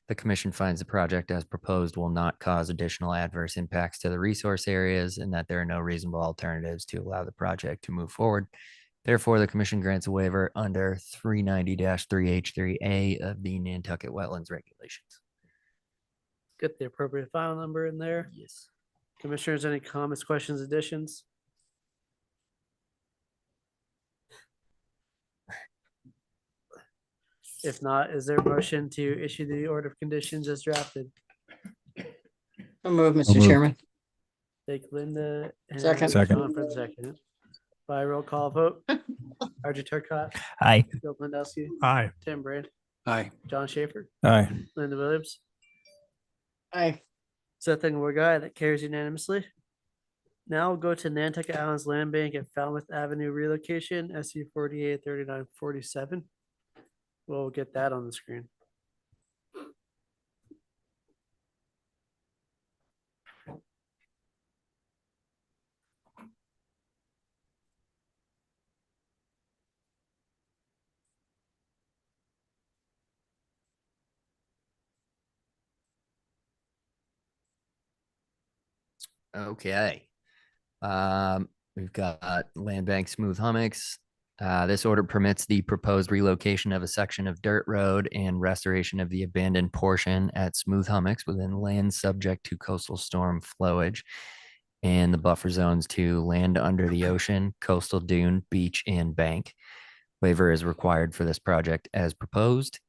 The commission finds the project as proposed will not cause additional adverse impacts to the resource areas and that there are no reasonable alternatives to allow the project to move forward. Therefore, the commission grants a waiver under 390-3H3A of the Nantucket Wetlands Regulations. Get the appropriate file number in there. Yes. Commissioners, any comments, questions, additions? If not, is there a motion to issue the order of conditions as drafted? So move, So Mr. moved. Chairman. Thank Linda and Second. Second. John for the second. By roll call vote. Archie Turcott, Hi. Bill Landowski, Aye. Tim Brand, Aye. John Schaefer, Aye. Linda Williams. Aye. Seth Engelberg, guy that carries unanimously. Now we'll go to Nantucket Islands Land Bank at Falmouth Avenue relocation, SU 483947. We'll get that on the screen. Okay. We've got land bank smooth hummocks. This order permits the proposed relocation of a section of dirt road and restoration of the abandoned portion at smooth hummocks within land subject to coastal storm flowage and the buffer zones to land under the ocean, coastal dune, beach, and bank. Waiver is required for this project as proposed.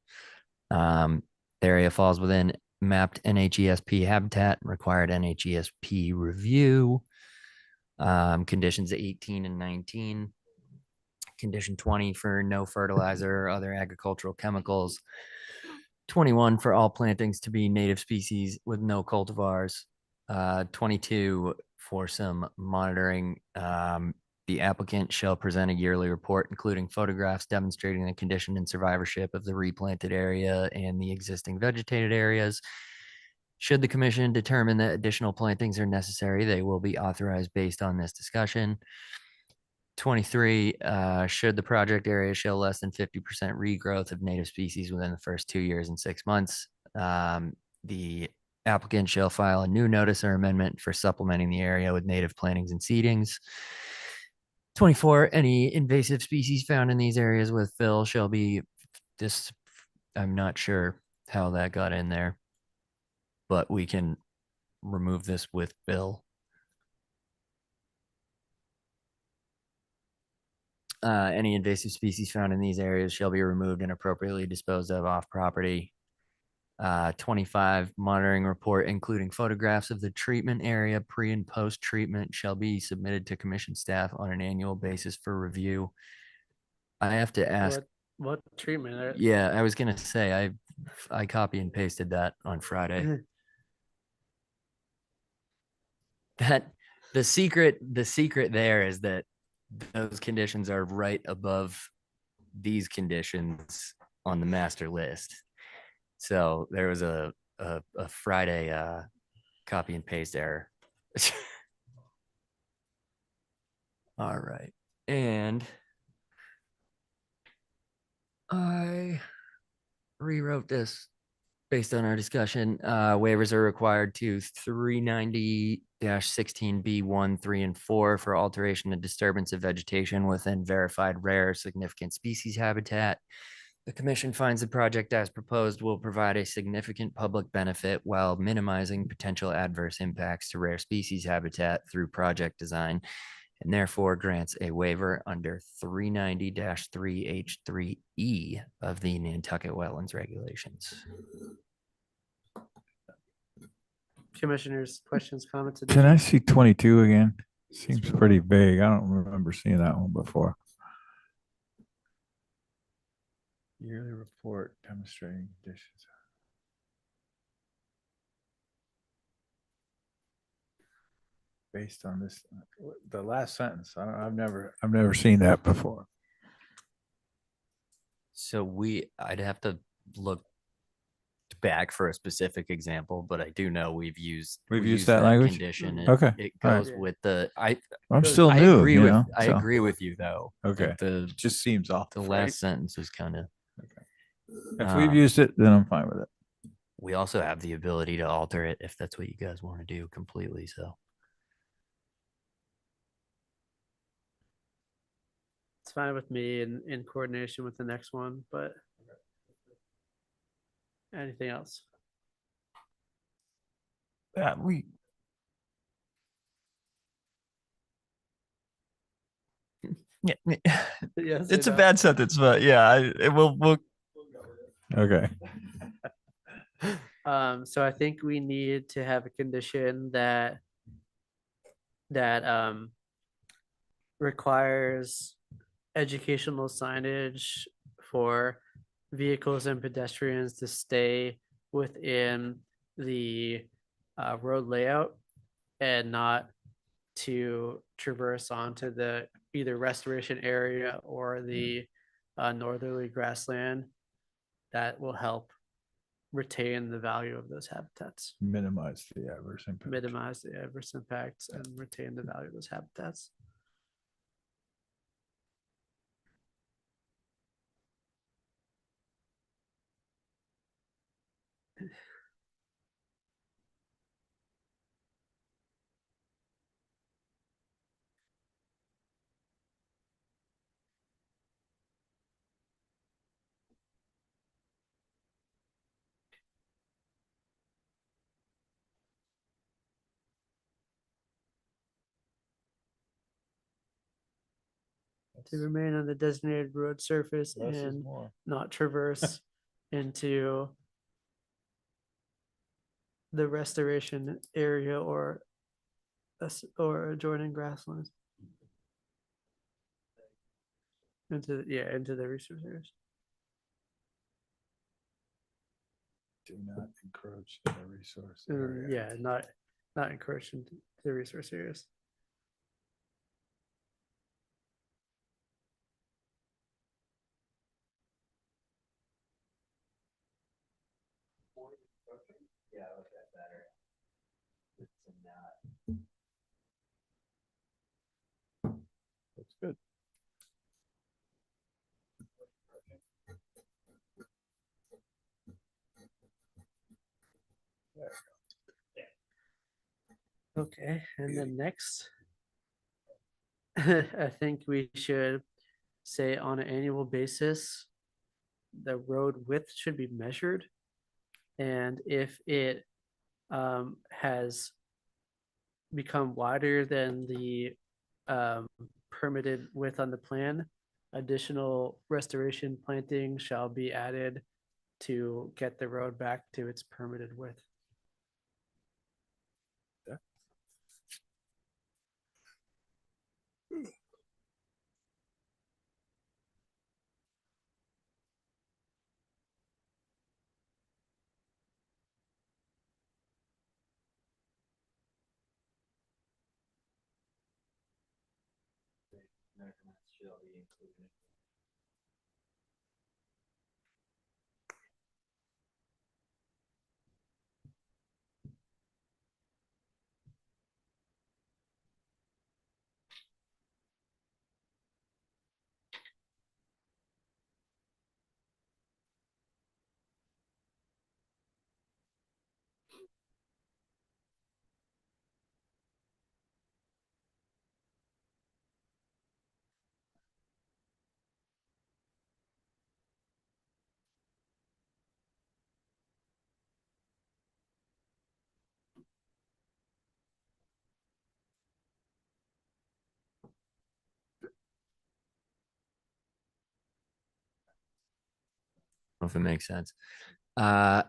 The area falls within mapped NHESP habitat, required NHESP review. Conditions 18 and 19. Condition 20 for no fertilizer or other agricultural chemicals. 21 for all plantings to be native species with no cultivars. 22 for some monitoring. The applicant shall present a yearly report, including photographs demonstrating the condition and survivorship of the replanted area and the existing vegetated areas. Should the commission determine that additional plantings are necessary, they will be authorized based on this discussion. 23, should the project area show less than 50% regrowth of native species within the first 2 years and 6 months, the applicant shall file a new notice or amendment for supplementing the area with native plantings and seedings. 24, any invasive species found in these areas with fill shall be this. I'm not sure how that got in there, but we can remove this with fill. Any invasive species found in these areas shall be removed and appropriately disposed of off property. 25, monitoring report, including photographs of the treatment area pre and post treatment, shall be submitted to commission staff on an annual basis for review. I have to ask. What treatment? Yeah, I was gonna say I copy and pasted that on Friday. That the secret there is that those conditions are right above these conditions on the master list. So there was a Friday copy and paste error. All right. And I rewrote this based on our discussion. Waivers are required to 390-16B1, 3, and 4 for alteration and disturbance of vegetation within verified rare significant species habitat. The commission finds the project as proposed will provide a significant public benefit while minimizing potential adverse impacts to rare species habitat through project design, and therefore grants a waiver under 390-3H3E of the Nantucket Wetlands Regulations. Commissioners, questions, comments? Can I additions? see 22 again? Seems pretty vague. I don't remember seeing that one before. Yearly report demonstrating conditions. Based on this, the last sentence, I've never seen that before. So I'd have to look back for a specific example, but I do know we used use that language? condition. And Okay, it all right. goes with the I'm still I new, agree you with know, I so- agree with you though. Okay. The Just seems off. the right? last sentence is kind of. If we've used it, then I'm fine with it. We also have the ability to alter it if that's what you guys want to do completely. So It's fine with me in coordination with the next one, but anything else? Yeah, yeah, Yes, it's a or no? bad sentence, but yeah, we'll Okay. So I think we need to have a condition that requires educational signage for vehicles and pedestrians to stay within the road layout and not to traverse onto the either restoration area or the northerly grassland. That will help retain the value of those habitats, Minimize the adverse impact. minimize the adverse impacts, and retain the value of those habitats. To remain on the designated road surface Less is and more. not traverse into the restoration area or adjoining grasslands. Into the resource areas. Do not encroach the resource area. Yeah, not encroach into the resource areas. Yeah, I like that better. That's good. Okay, and then next, I think we should say on an annual basis, the road width should be measured. And if it has become wider than the permitted width on the plan, additional restoration planting shall be added to get the road back to its permitted width. Measurements shall be included. If it makes sense. On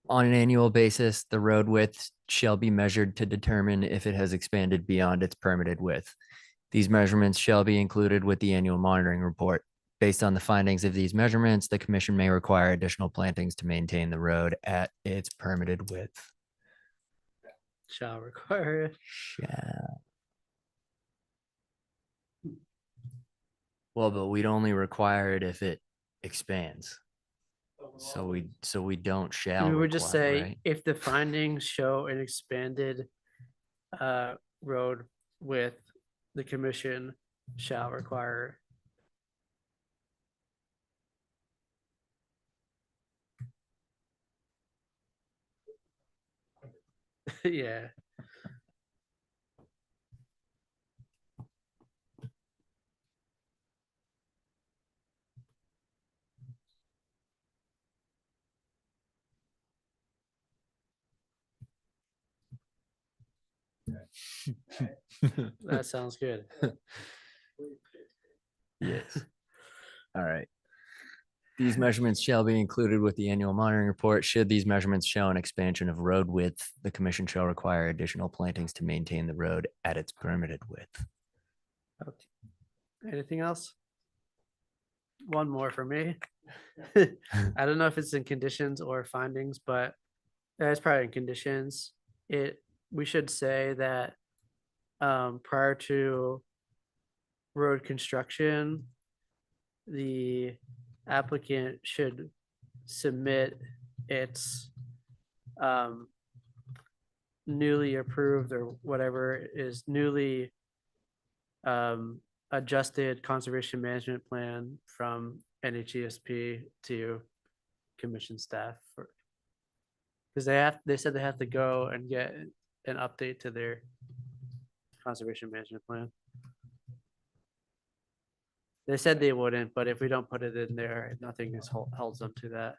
an annual basis, the road width shall be measured to determine if it has expanded beyond its permitted width. These measurements shall be included with the annual monitoring report. Based on the findings of these measurements, the commission may require additional plantings to maintain the road at its permitted width. Shall require it. Shall. Well, but we'd only require it if it expands. So we don't shall We would just require, say, right? if the findings show an expanded road width, the commission shall require. Yeah. That sounds good. Yes. All right. These measurements shall be included with the annual monitoring report. Should these measurements show an expansion of road width, the commission shall require additional plantings to maintain the road at its permitted width. Anything else? One more for me. I don't know if it's in conditions or findings, but it's probably in conditions. We should say that prior to road construction, the applicant should submit its newly approved or whatever is newly adjusted conservation management plan from NHESP to commission staff for, because they said they have to go and get an update to their conservation management plan. They said they wouldn't, but if we don't put it in there, nothing is holds them to that.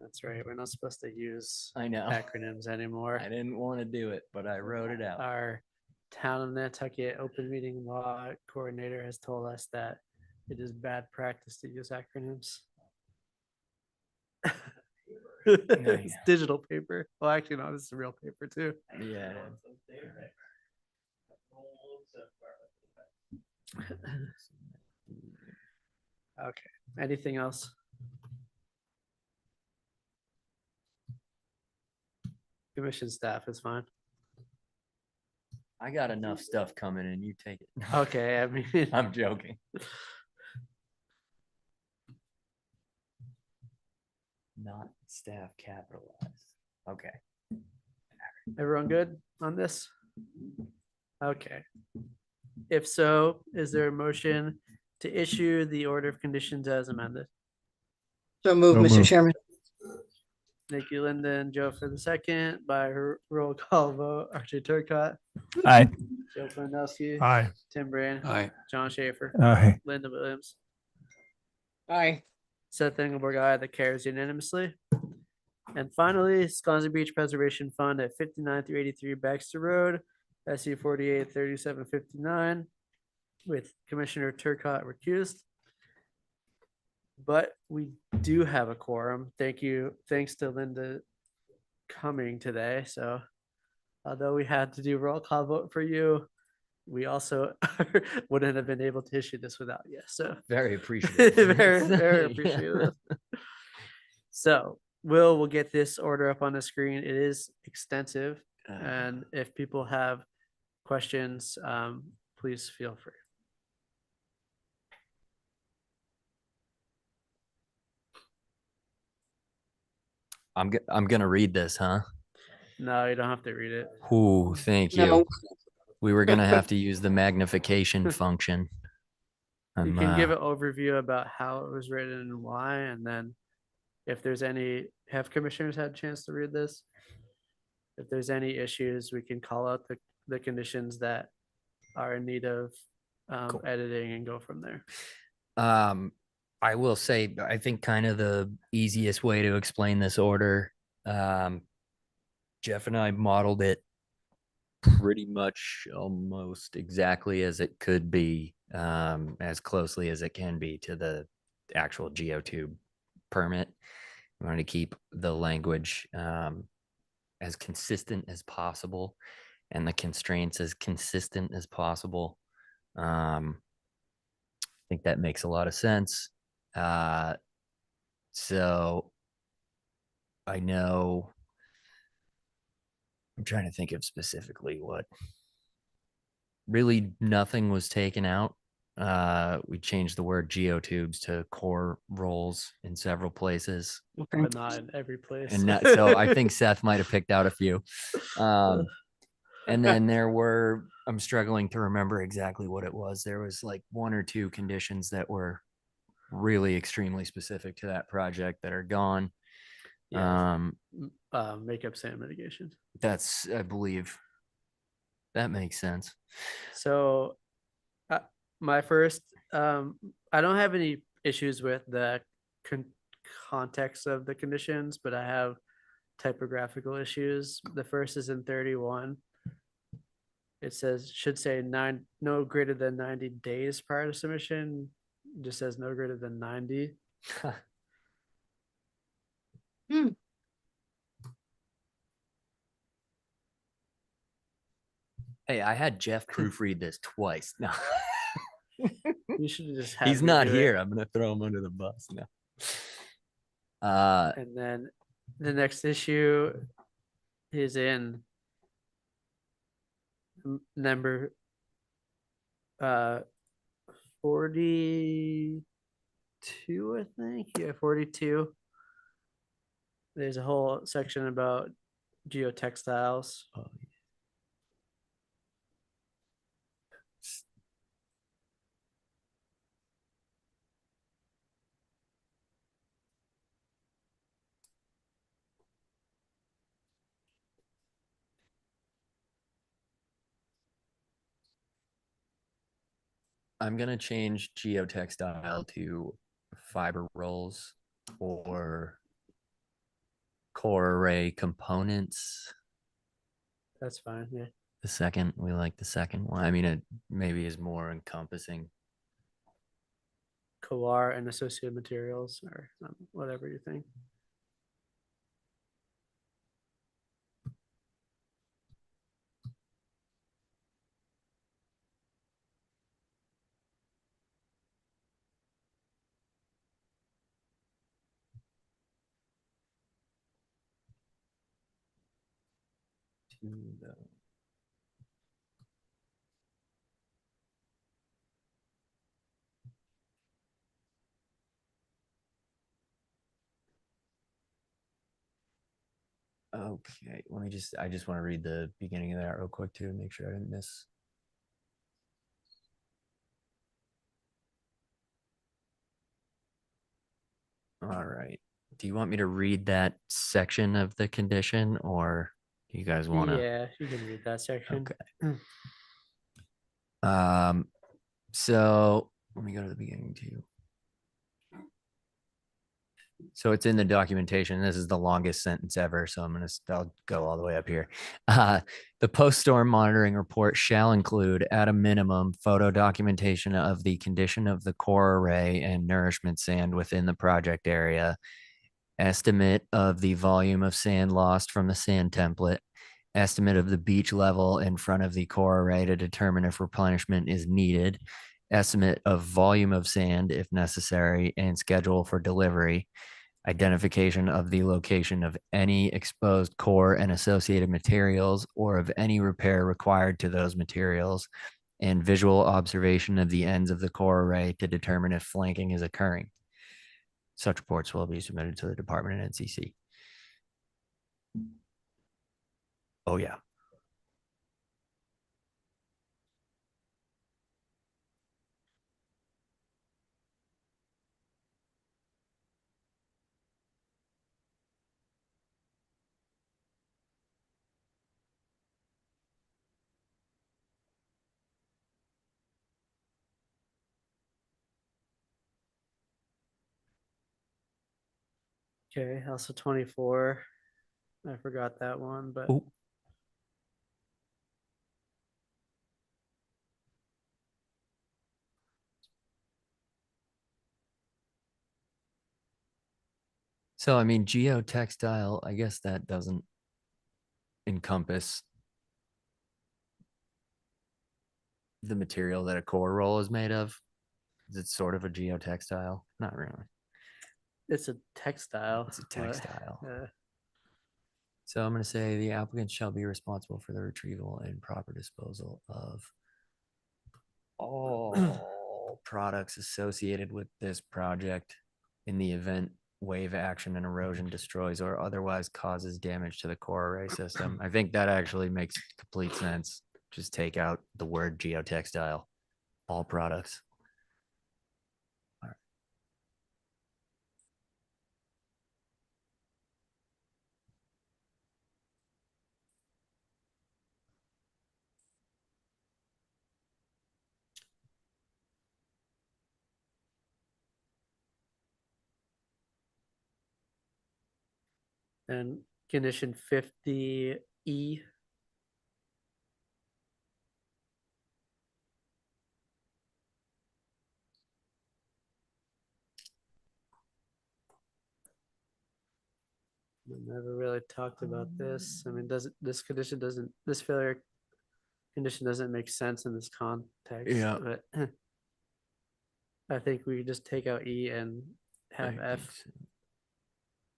That's right. We're not supposed to use I know. acronyms anymore. I didn't want to do it, but I wrote it out. Our Town of Nantucket open meeting law coordinator has told us that it is bad practice to use acronyms. It's digital paper. Well, actually, no, this is real paper too. Yeah. Okay. Anything else? Commission staff is fine. I got enough stuff coming in. You take it. Okay, I mean, I'm joking. Not staff capitalized. Okay. everyone good on this? Okay. If so, is there a motion to issue the order of conditions as amended? So move, Mr. Chairman. Thank you, Linda and Joe, for the second. By roll call vote, Archie Turcott, Aye. Joe Flandowski, Aye. Tim Brand, Aye. John Schaefer, Aye. Linda Williams, Aye. Seth Engelberg, aye. That carries unanimously. And finally, Sconset Beach Preservation Fund at 59 through 83 Baxter Road, SU 48 3759, with Commissioner Turcott recused. But we do have a quorum. Thanks to Linda coming today. So although we had to do roll call vote for you, we also wouldn't have been able to issue this without you. So Very appreciative. very appreciative. So we'll get this order up on the screen. It is extensive, and if people have questions, please feel free. I'm gonna read this, huh? No, you don't have to read it. Ooh, thank you. No. We were gonna have to use the magnification function. You can give an overview about how it was written and why, and then if there's any, have commissioners had a chance to read this? If there's any issues, we can call out the conditions that are in need of Cool. editing and go from there. I will say, I think kind of the easiest way to explain this order, Jeff and I modeled it pretty much almost exactly as it could be, as closely as it can be to the actual geotube permit. We want to keep the language as consistent as possible and the constraints as consistent as possible. I think that makes a lot of sense. So I know I'm trying to think of specifically what really nothing was taken out. We changed the word geotubes to core rolls in several places, But not in every place. and that, so I think Seth might have picked out a few. And then there were, I'm struggling to remember exactly what it was. There was like one or two conditions that were really extremely specific to that project that are gone. Yeah. Makeup sand mitigation. That's, I believe, that makes sense. So my first I don't have any issues with the context of the conditions, but I have typographical issues. The first is in 31. It says, should say no greater than 90 days prior to submission. It just says no greater than 90. Hey, I had Jeff proofread this twice. No, You should have just had he's me not do here. it. I'm gonna throw him under the bus now. And then the next issue is in number 42, I think. Yeah, 42. There's a whole section about geotextiles. Oh, I'm gonna change geotextile to fiber rolls or core array components. That's fine. Yeah. The second, we like the second one. I mean, it maybe is more encompassing. Coar and associated materials, or whatever you think. Okay, I just want to read the beginning of that real quick too, to make sure I didn't miss. All right. Do you want me to read that section of the condition, or do you guys want to? Yeah, you can read that section. Okay. So let me go to the beginning too. So it's in the documentation. This is the longest sentence ever. So I'll go all the way up here. The post-storm monitoring report shall include, at a minimum, photo documentation of the condition of the core array and nourishment sand within the project area, estimate of the volume of sand lost from the sand template, estimate of the beach level in front of the core array to determine if replenishment is needed, estimate of volume of sand if necessary, and schedule for delivery, identification of the location of any exposed core and associated materials or of any repair required to those materials, and visual observation of the ends of the core array to determine if flanking is occurring. Such reports will be submitted to the department and NCC. Oh, yeah. Okay, also 24. I forgot that one, but Ooh. So, I mean, geotextile, I guess that doesn't encompass the material that a core roll is made of. Is it sort of a geotextile? Not really. it's a textile. It's a but, textile. uh, So I'm going to say the applicant shall be responsible for the retrieval and proper disposal of all products associated with this project in the event wave action and erosion destroys or otherwise causes damage to the core array system. I think that actually makes complete sense. Just take out the word geotextile, all products. All right. And condition 50E. We never really talked about this. I mean, this failure condition doesn't make sense in this context. Yeah. But I think we just take out E and have I think F. so.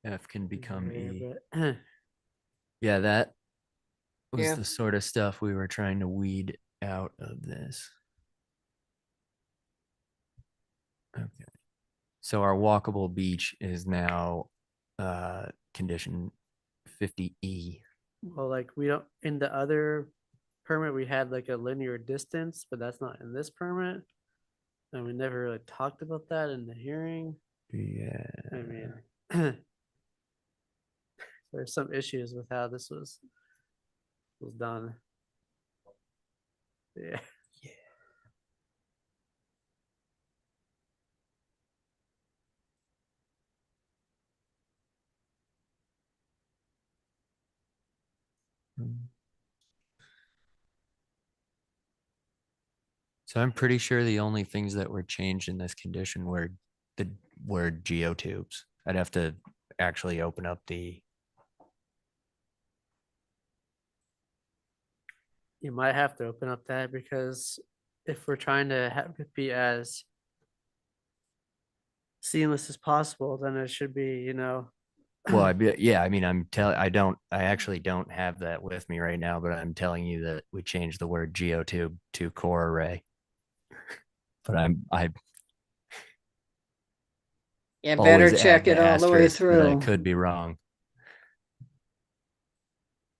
F can become there, E. but Yeah, that was Yeah. the sort of stuff we were trying to weed out of this. Okay. So our walkable beach is now condition 50E. well, like we don't in the other permit we had like a linear distance, but that's not in this permit. And we never really talked about that in the hearing. Yeah. I mean, there's some issues with how this was done. Yeah. So I'm pretty sure the only things that were changed in this condition were the word geotubes. I'd have to actually open up the. You might have to open up that because if we're trying to have it be as seamless as possible, then it should be, Well, I mean, I actually don't have that with me right now, but I'm telling you that we changed the word geotube to core array. But I You better always check add it all the way asterisk that I through. could be wrong.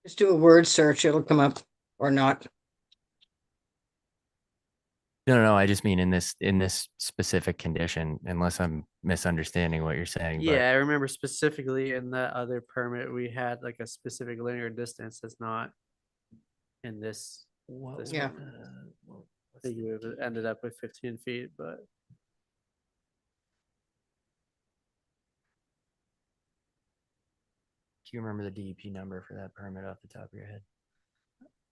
Just do a word search, it'll come up or not. No, I just mean in this specific condition, unless I'm misunderstanding what you're saying. yeah, I remember specifically in that other permit, we had like a specific linear distance that's not in this. This Yeah. one. I think we would've ended up with 15 feet, but Do you remember the DEP number for that permit off the top of your head?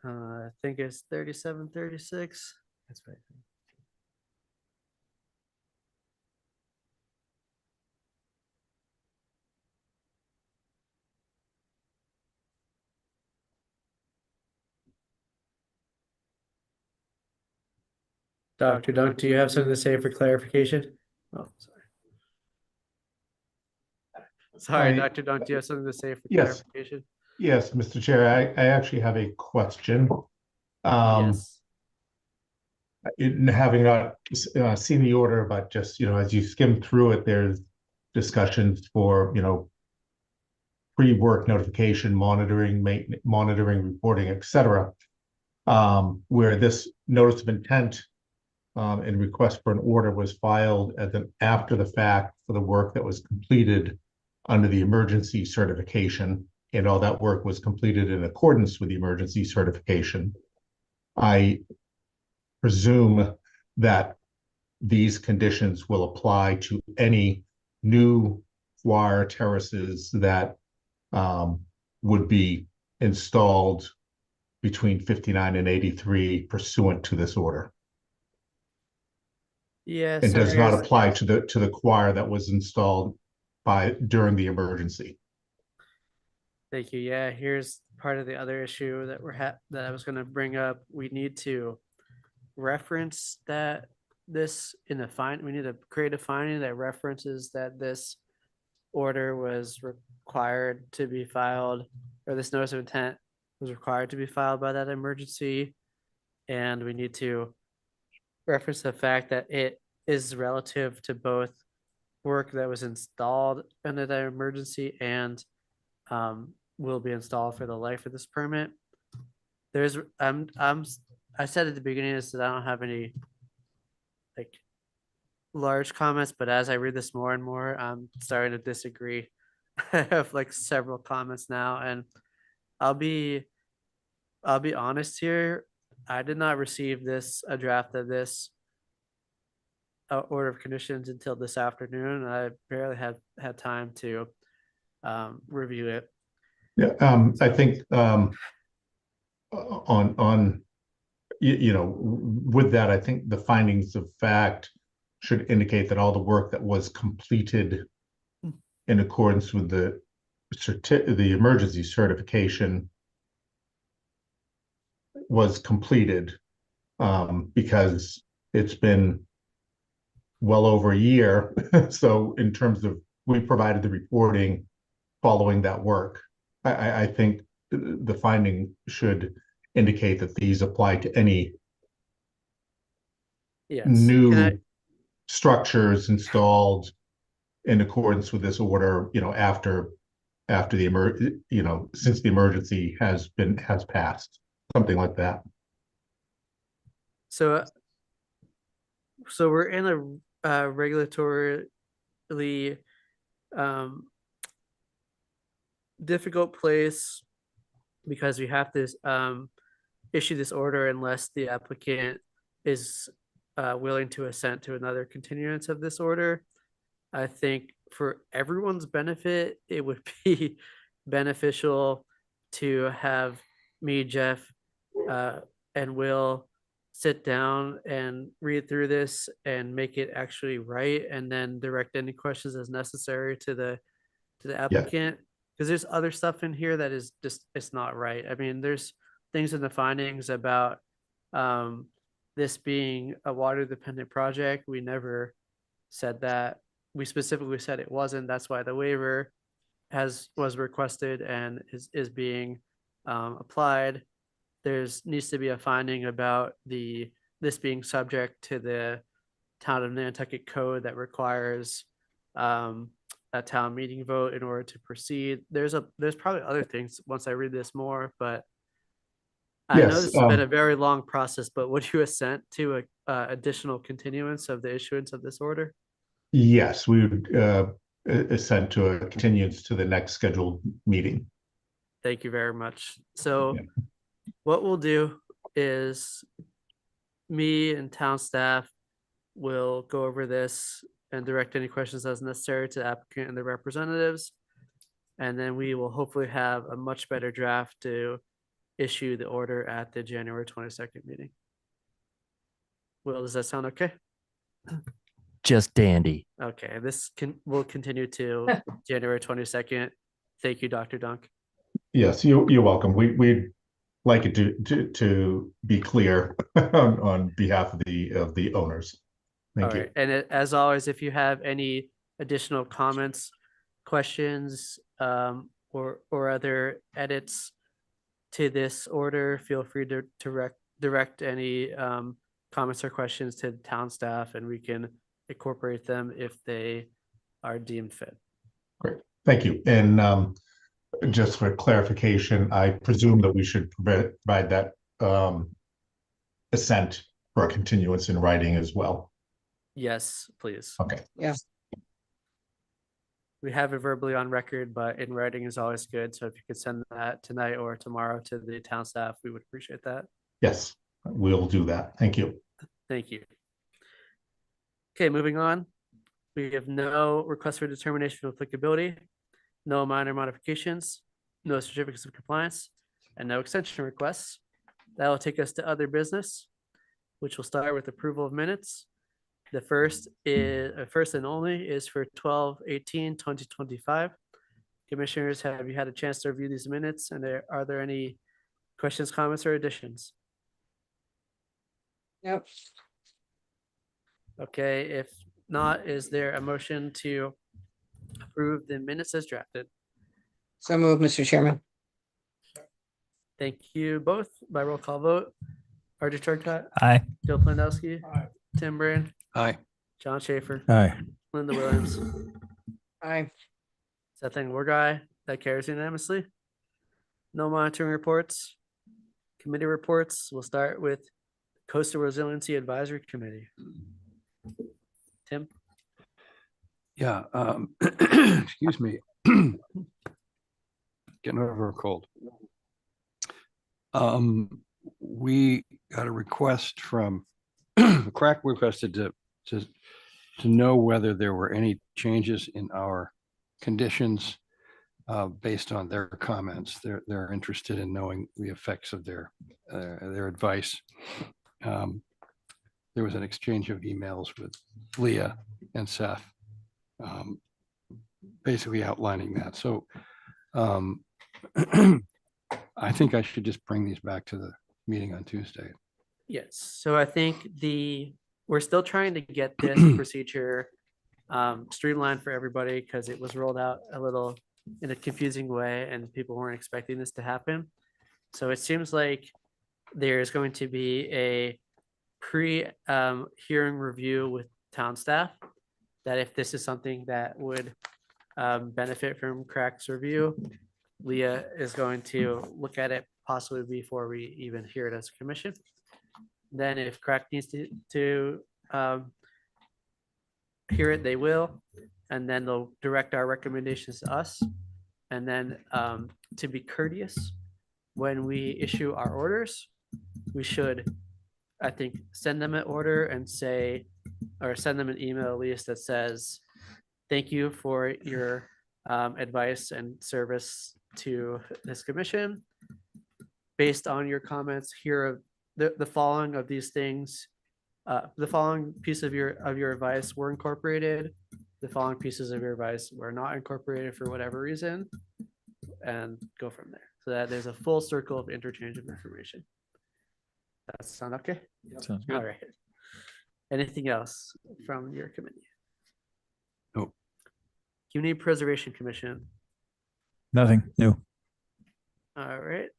I think it's 3736. That's what I think. Dr. Dunk, do you have something to say for clarification? Oh, sorry. Sorry, I- Dr. Dunk, do you have something to say for Yes. clarification? Yes, Mr. Chair, I actually have a question. Yes. Having not seen the order, but just, as you skim through it, there's discussions for, pre-work notification, monitoring, reporting, et cetera. Where this notice of intent and request for an order was filed after the fact for the work that was completed under the emergency certification, and all that work was completed in accordance with the emergency certification. I presume that these conditions will apply to any new wire terraces that would be installed between 59 and 83 pursuant to this order. Yeah. And so does not here's- apply to the choir that was installed during the emergency. Thank you. Yeah, here's part of the other issue that that I was going to bring up. We need to reference that this in the we need to create a finding that references that this order was required to be filed, or this notice of intent was required to be filed by that emergency. And we need to reference the fact that it is relative to both work that was installed under the emergency and will be installed for the life of this permit. I said at the beginning that I don't have any like large comments, but as I read this more and more, I'm starting to disagree. I have like several comments now, and I'll be honest here. I did not receive a draft of this order of conditions until this afternoon. I barely had time to review it. Yeah, I think on with that, I think the findings of fact should indicate that all the work that was completed in accordance with the emergency certification was completed, because it's been well over a year. So in terms of, we provided the reporting following that work. I think the finding should indicate that these apply to any Yes. new structures installed in accordance with this order, after the since the emergency has passed, something like that. So we're in a regulatorily difficult place because we have to issue this order unless the applicant is willing to assent to another continuance of this order. I think for everyone's benefit, it would be beneficial to have me, Jeff, and Will sit down and read through this and make it actually right, and then direct any questions as necessary to the applicant. Because there's other stuff in here that is just, it's not right. I mean, there's things in the findings about this being a water dependent project. We never said that. We specifically said it wasn't. That's why the waiver was requested and is being applied. There's needs to be a finding about this being subject to the town of Nantucket code that requires a town meeting vote in order to proceed. There's probably other things once I read this more, but I know this has been a very long process. But would you assent to a additional continuance of the issuance of this order? Yes, we would assent to a continuance to the next scheduled meeting. Thank you very much. So what we'll do is me and town staff will go over this and direct any questions as necessary to the applicant and the representatives. And then we will hopefully have a much better draft to issue the order at the January 22nd meeting. Will, does that sound okay? Just dandy. Okay, this will continue to January 22nd. Thank you, Dr. Dunk. Yes, you're welcome. We'd like it to be clear on behalf of the owners. Thank you. All right, and as always, if you have any additional comments, questions, or other edits to this order, feel free to direct any comments or questions to the town staff, and we can incorporate them if they are deemed fit. Great, thank you. And just for clarification, I presume that we should provide that assent for a continuance in writing as well. Yes, please. Okay. Yeah. We have it verbally on record, but in writing is always good. So if you could send that tonight or tomorrow to the town staff, we would appreciate that. Yes, we'll do that. Thank you. Thank you. Okay, moving on. We have no request for determination of applicability, no minor modifications, no certificates of compliance, and no extension requests. That will take us to other business, which will start with approval of minutes. The first and only is for 12/18/2025. Commissioners, have you had a chance to review these minutes? And are there any questions, comments, or additions? Yep. Okay, if not, is there a motion to approve the minutes as drafted? So moved, Mr. Chairman. Thank you both. By roll call vote. Artie Turcott. Aye. Joe Plandowski. Tim Brand. Aye. John Schaefer. Aye. Linda Williams. Aye. Seth Engelberg, aye. That carries unanimously. No monitoring reports. Committee reports. We'll start with Coastal Resiliency Advisory Committee. Tim? Yeah, excuse me. Getting over a cold. We got a request from Crack requested to know whether there were any changes in our conditions based on their comments. They're interested in knowing the effects of their advice. There was an exchange of emails with Leah and Seth, basically outlining that. So I think I should just bring these back to the meeting on Tuesday. Yes, so I think we're still trying to get this procedure streamlined for everybody because it was rolled out a little in a confusing way and people weren't expecting this to happen. So it seems like there's going to be a hearing review with town staff that if this is something that would benefit from Crack's review, Leah is going to look at it possibly before we even hear it as a commission. Then if Crack needs to hear it, they will, and then they'll direct our recommendations to us. And then to be courteous, when we issue our orders, we should, I think, send them an order and say, or send them an email at least that says, thank you for your advice and service to this commission. Based on your comments, here are the following of these things. The following piece of your advice were incorporated. The following pieces of your advice were not incorporated for whatever reason, and go from there. So that there's a full circle of interchange of information. That sound okay? Sounds good. All right. Anything else from your committee? Nope. Community Preservation Commission. Nothing new. All right.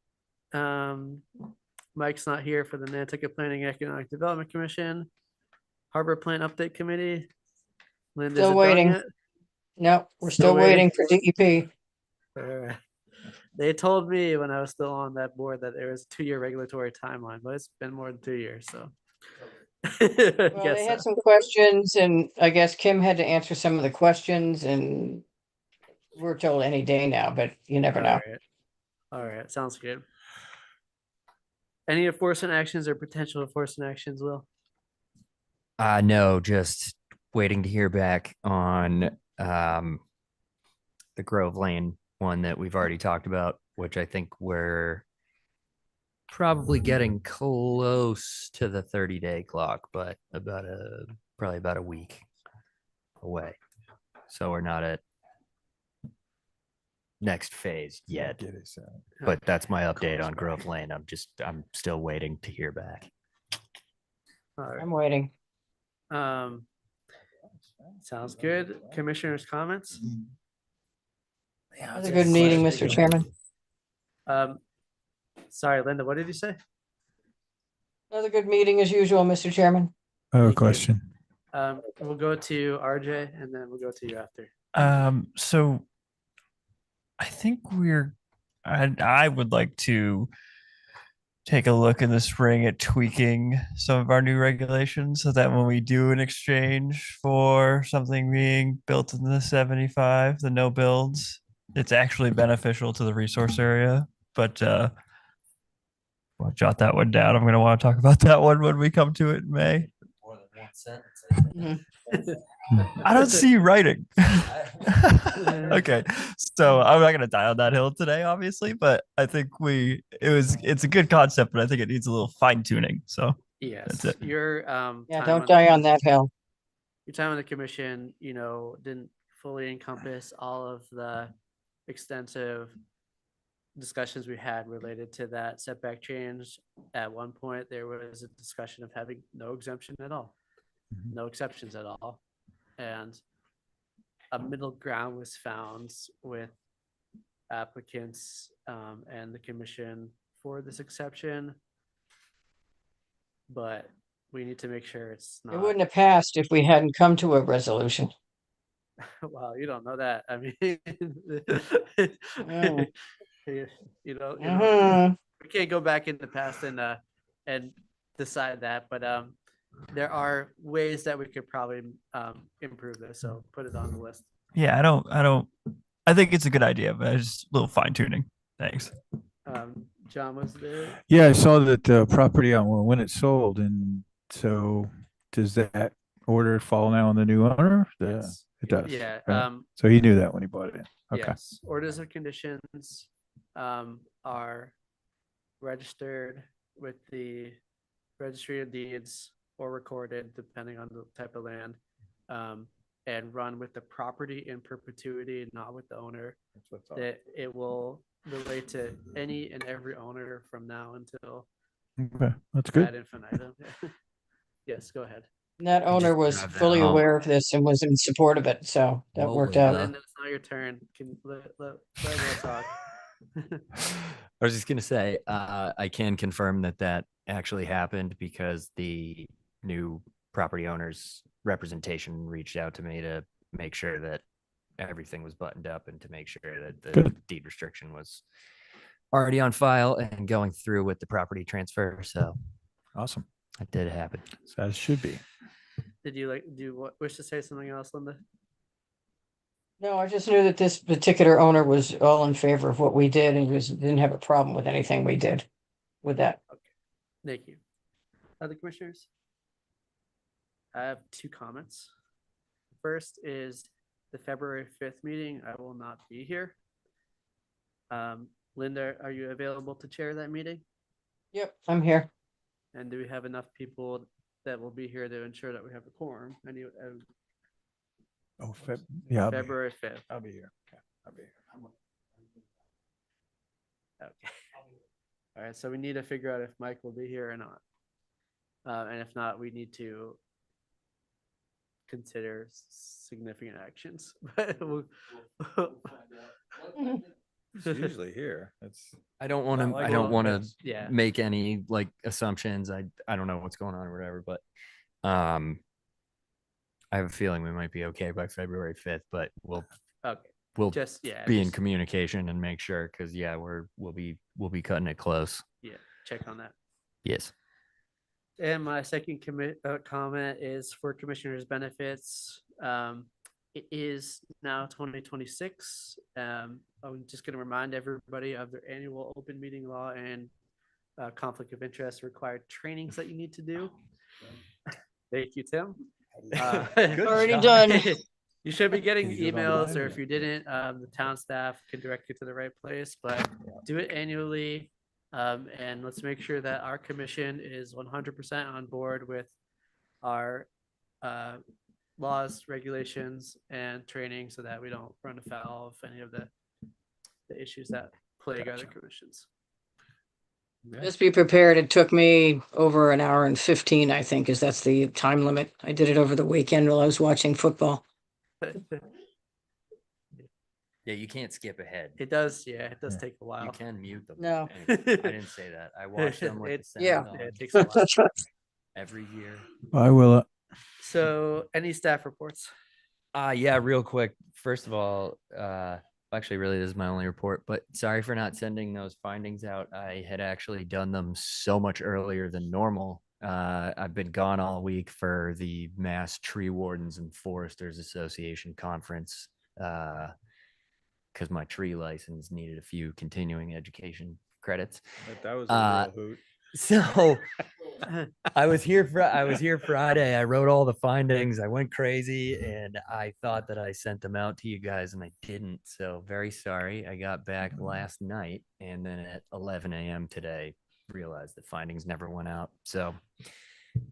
Mike's not here for the Nantucket Planning Economic Development Commission. Harbor Plan Update Committee. Linda Still waiting. No, we're still waiting for DEP. All right. They told me when I was still on that board that there was a 2-year regulatory timeline, but it's been more than 2 years, so. Well, they had some questions and I guess Kim had to answer some of the questions and we're told any day now, but you never know. All right, sounds good. Any enforcement actions or potential enforcement actions, Will? No, just waiting to hear back on the Grove Lane one that we've already talked about, which I think we're probably getting close to the 30-day clock, but probably about a week away. So we're not at next phase yet, but that's my update on Grove Lane. I'm still waiting to hear back. All right. I'm waiting. Sounds good. Commissioners' comments? That was a good meeting, Mr. Chairman. Sorry, Linda, what did you say? Another good meeting as usual, Mr. Chairman. I have a question. We'll go to RJ and then we'll go to you after. So I think I would like to take a look in the spring at tweaking some of our new regulations so that when we do an exchange for something being built in the 75, the no builds, it's actually beneficial to the resource area. But I'll jot that one down. I'm going to want to talk about that one when we come to it in May. More than one sentence. I don't see you writing. Okay, so I'm not gonna die on that hill today, obviously, but I think it's a good concept, but I think it needs a little fine tuning. So yes, that's it. your Yeah, don't die on that hill. Your time on the commission, didn't fully encompass all of the extensive discussions we had related to that setback change. At one point, there was a discussion of having no exemption at all, no exceptions at all. And a middle ground was found with applicants and the commission for this exception. But we need to make sure it's not. It wouldn't have passed if we hadn't come to a resolution. Well, you don't know that. I mean, we can't go back in the past and decide that, but there are ways that we could probably improve this. So put it on the list. Yeah, I think it's a good idea, but just a little fine tuning. Thanks. John was there. Yeah, I saw that property on when it sold, and so does that order fall now on the new owner? Yes. It does. Yeah, right? So he knew that when he bought it in. Okay. yes, orders of conditions are registered with the registry of deeds or recorded, depending on the type of land, and run with the property in perpetuity, not with the owner. That's what's That it will relate to any and every owner from now until Okay, that's ad good. infinitum. Yes, go ahead. And that owner was drive that fully home. aware of this and was in support of it, so that What worked was out. the- Linda, it's not your turn. Can you let Will talk? I was just gonna say, I can confirm that that actually happened because the new property owner's representation reached out to me to make sure that everything was buttoned up and to make sure that the Good. deed restriction was already on file and going through with the property transfer. So Awesome. that did happen. So as should be. Do you wish to say something else, Linda? No, I just knew that this particular owner was all in favor of what we did and didn't have a problem with anything we did with that. Thank you. Other commissioners? I have two comments. First is the February 5th meeting. I will not be here. Linda, are you available to chair that meeting? Yep, I'm here. And do we have enough people that will be here to ensure that we have a quorum? Oh, yeah. I'll be here. February 5th. I'll be here. Okay, I'll be here. Okay. All right, so we need to figure out if Mike will be here or not. And if not, we need to consider significant actions. He's usually here. That's I don't want Not to. like I don't all want to this. Yeah. make any like assumptions. I don't know what's going on or whatever, but I have a feeling we might be okay by February 5th. But Okay. we'll Just yeah. be in just- communication and make sure because yeah, we'll be cutting it close. Yeah. Check on that. Yes. And my second comment is for commissioners' benefits. It is now 2026. I'm just going to remind everybody of their annual open meeting law and conflict of interest required trainings that you need to do. Thank you, Tim. Already done. You should be getting Did you do it emails, online or or if you didn't, the town staff can direct you to the right place, but do it annually. And let's make sure that our commission is 100% on board with our laws, regulations, and training so that we don't run afoul of any of the issues that plague other commissions. Just be prepared. It took me over an hour and 15, I think, because that's the time limit. I did it over the weekend while I was watching football. Yeah, you can't skip ahead. It does take a while. You can mute them. No. Anyway, I didn't say that. I watched them with the sound Yeah. on It takes a while. every year. I will. So, any staff reports? Yeah, real quick. First of all, actually, really, this is my only report, but sorry for not sending those findings out. I had actually done them so much earlier than normal. I've been gone all week for the Mass Tree Wardens and Foresters Association conference because my tree license needed a few continuing education credits. That was a real hoot. So I was here Friday. I wrote all the findings. I went crazy and I thought that I sent them out to you guys and I didn't. So very sorry. I got back last night and then at 11 a.m. today realized the findings never went out. So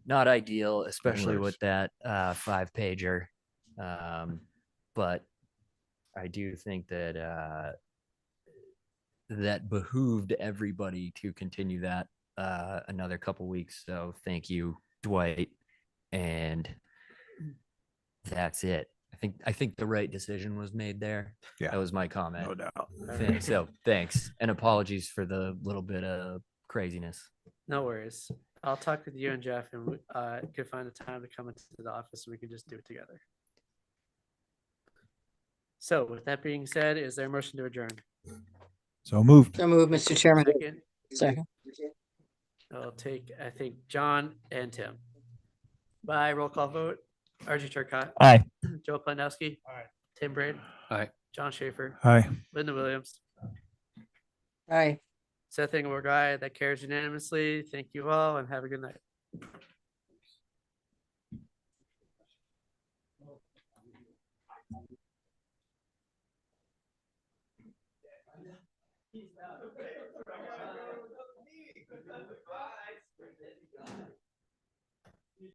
not ideal, especially with that 5-pager. But I do think that that behooved everybody to continue that another couple weeks. So thank you, Dwight. And that's it. I think the right decision was made there. Yeah. That was my comment. No doubt. So thanks. And apologies for the little bit of craziness. No worries. I'll talk with you and Jeff, and we can find a time to come into the office and we can just do it together. So with that being said, is there a motion to adjourn? So moved. So move, Mr. Chairman. Second, Second. I'll take, I think, John and Tim. By roll call vote, RG Turcott. Aye. Joe Planowski. Aye. Tim Braid. Aye. John Schaefer. Hi. Linda Williams. Aye. Seth Engelberg, aye. That carries unanimously. Thank you all and have a good night. He's not.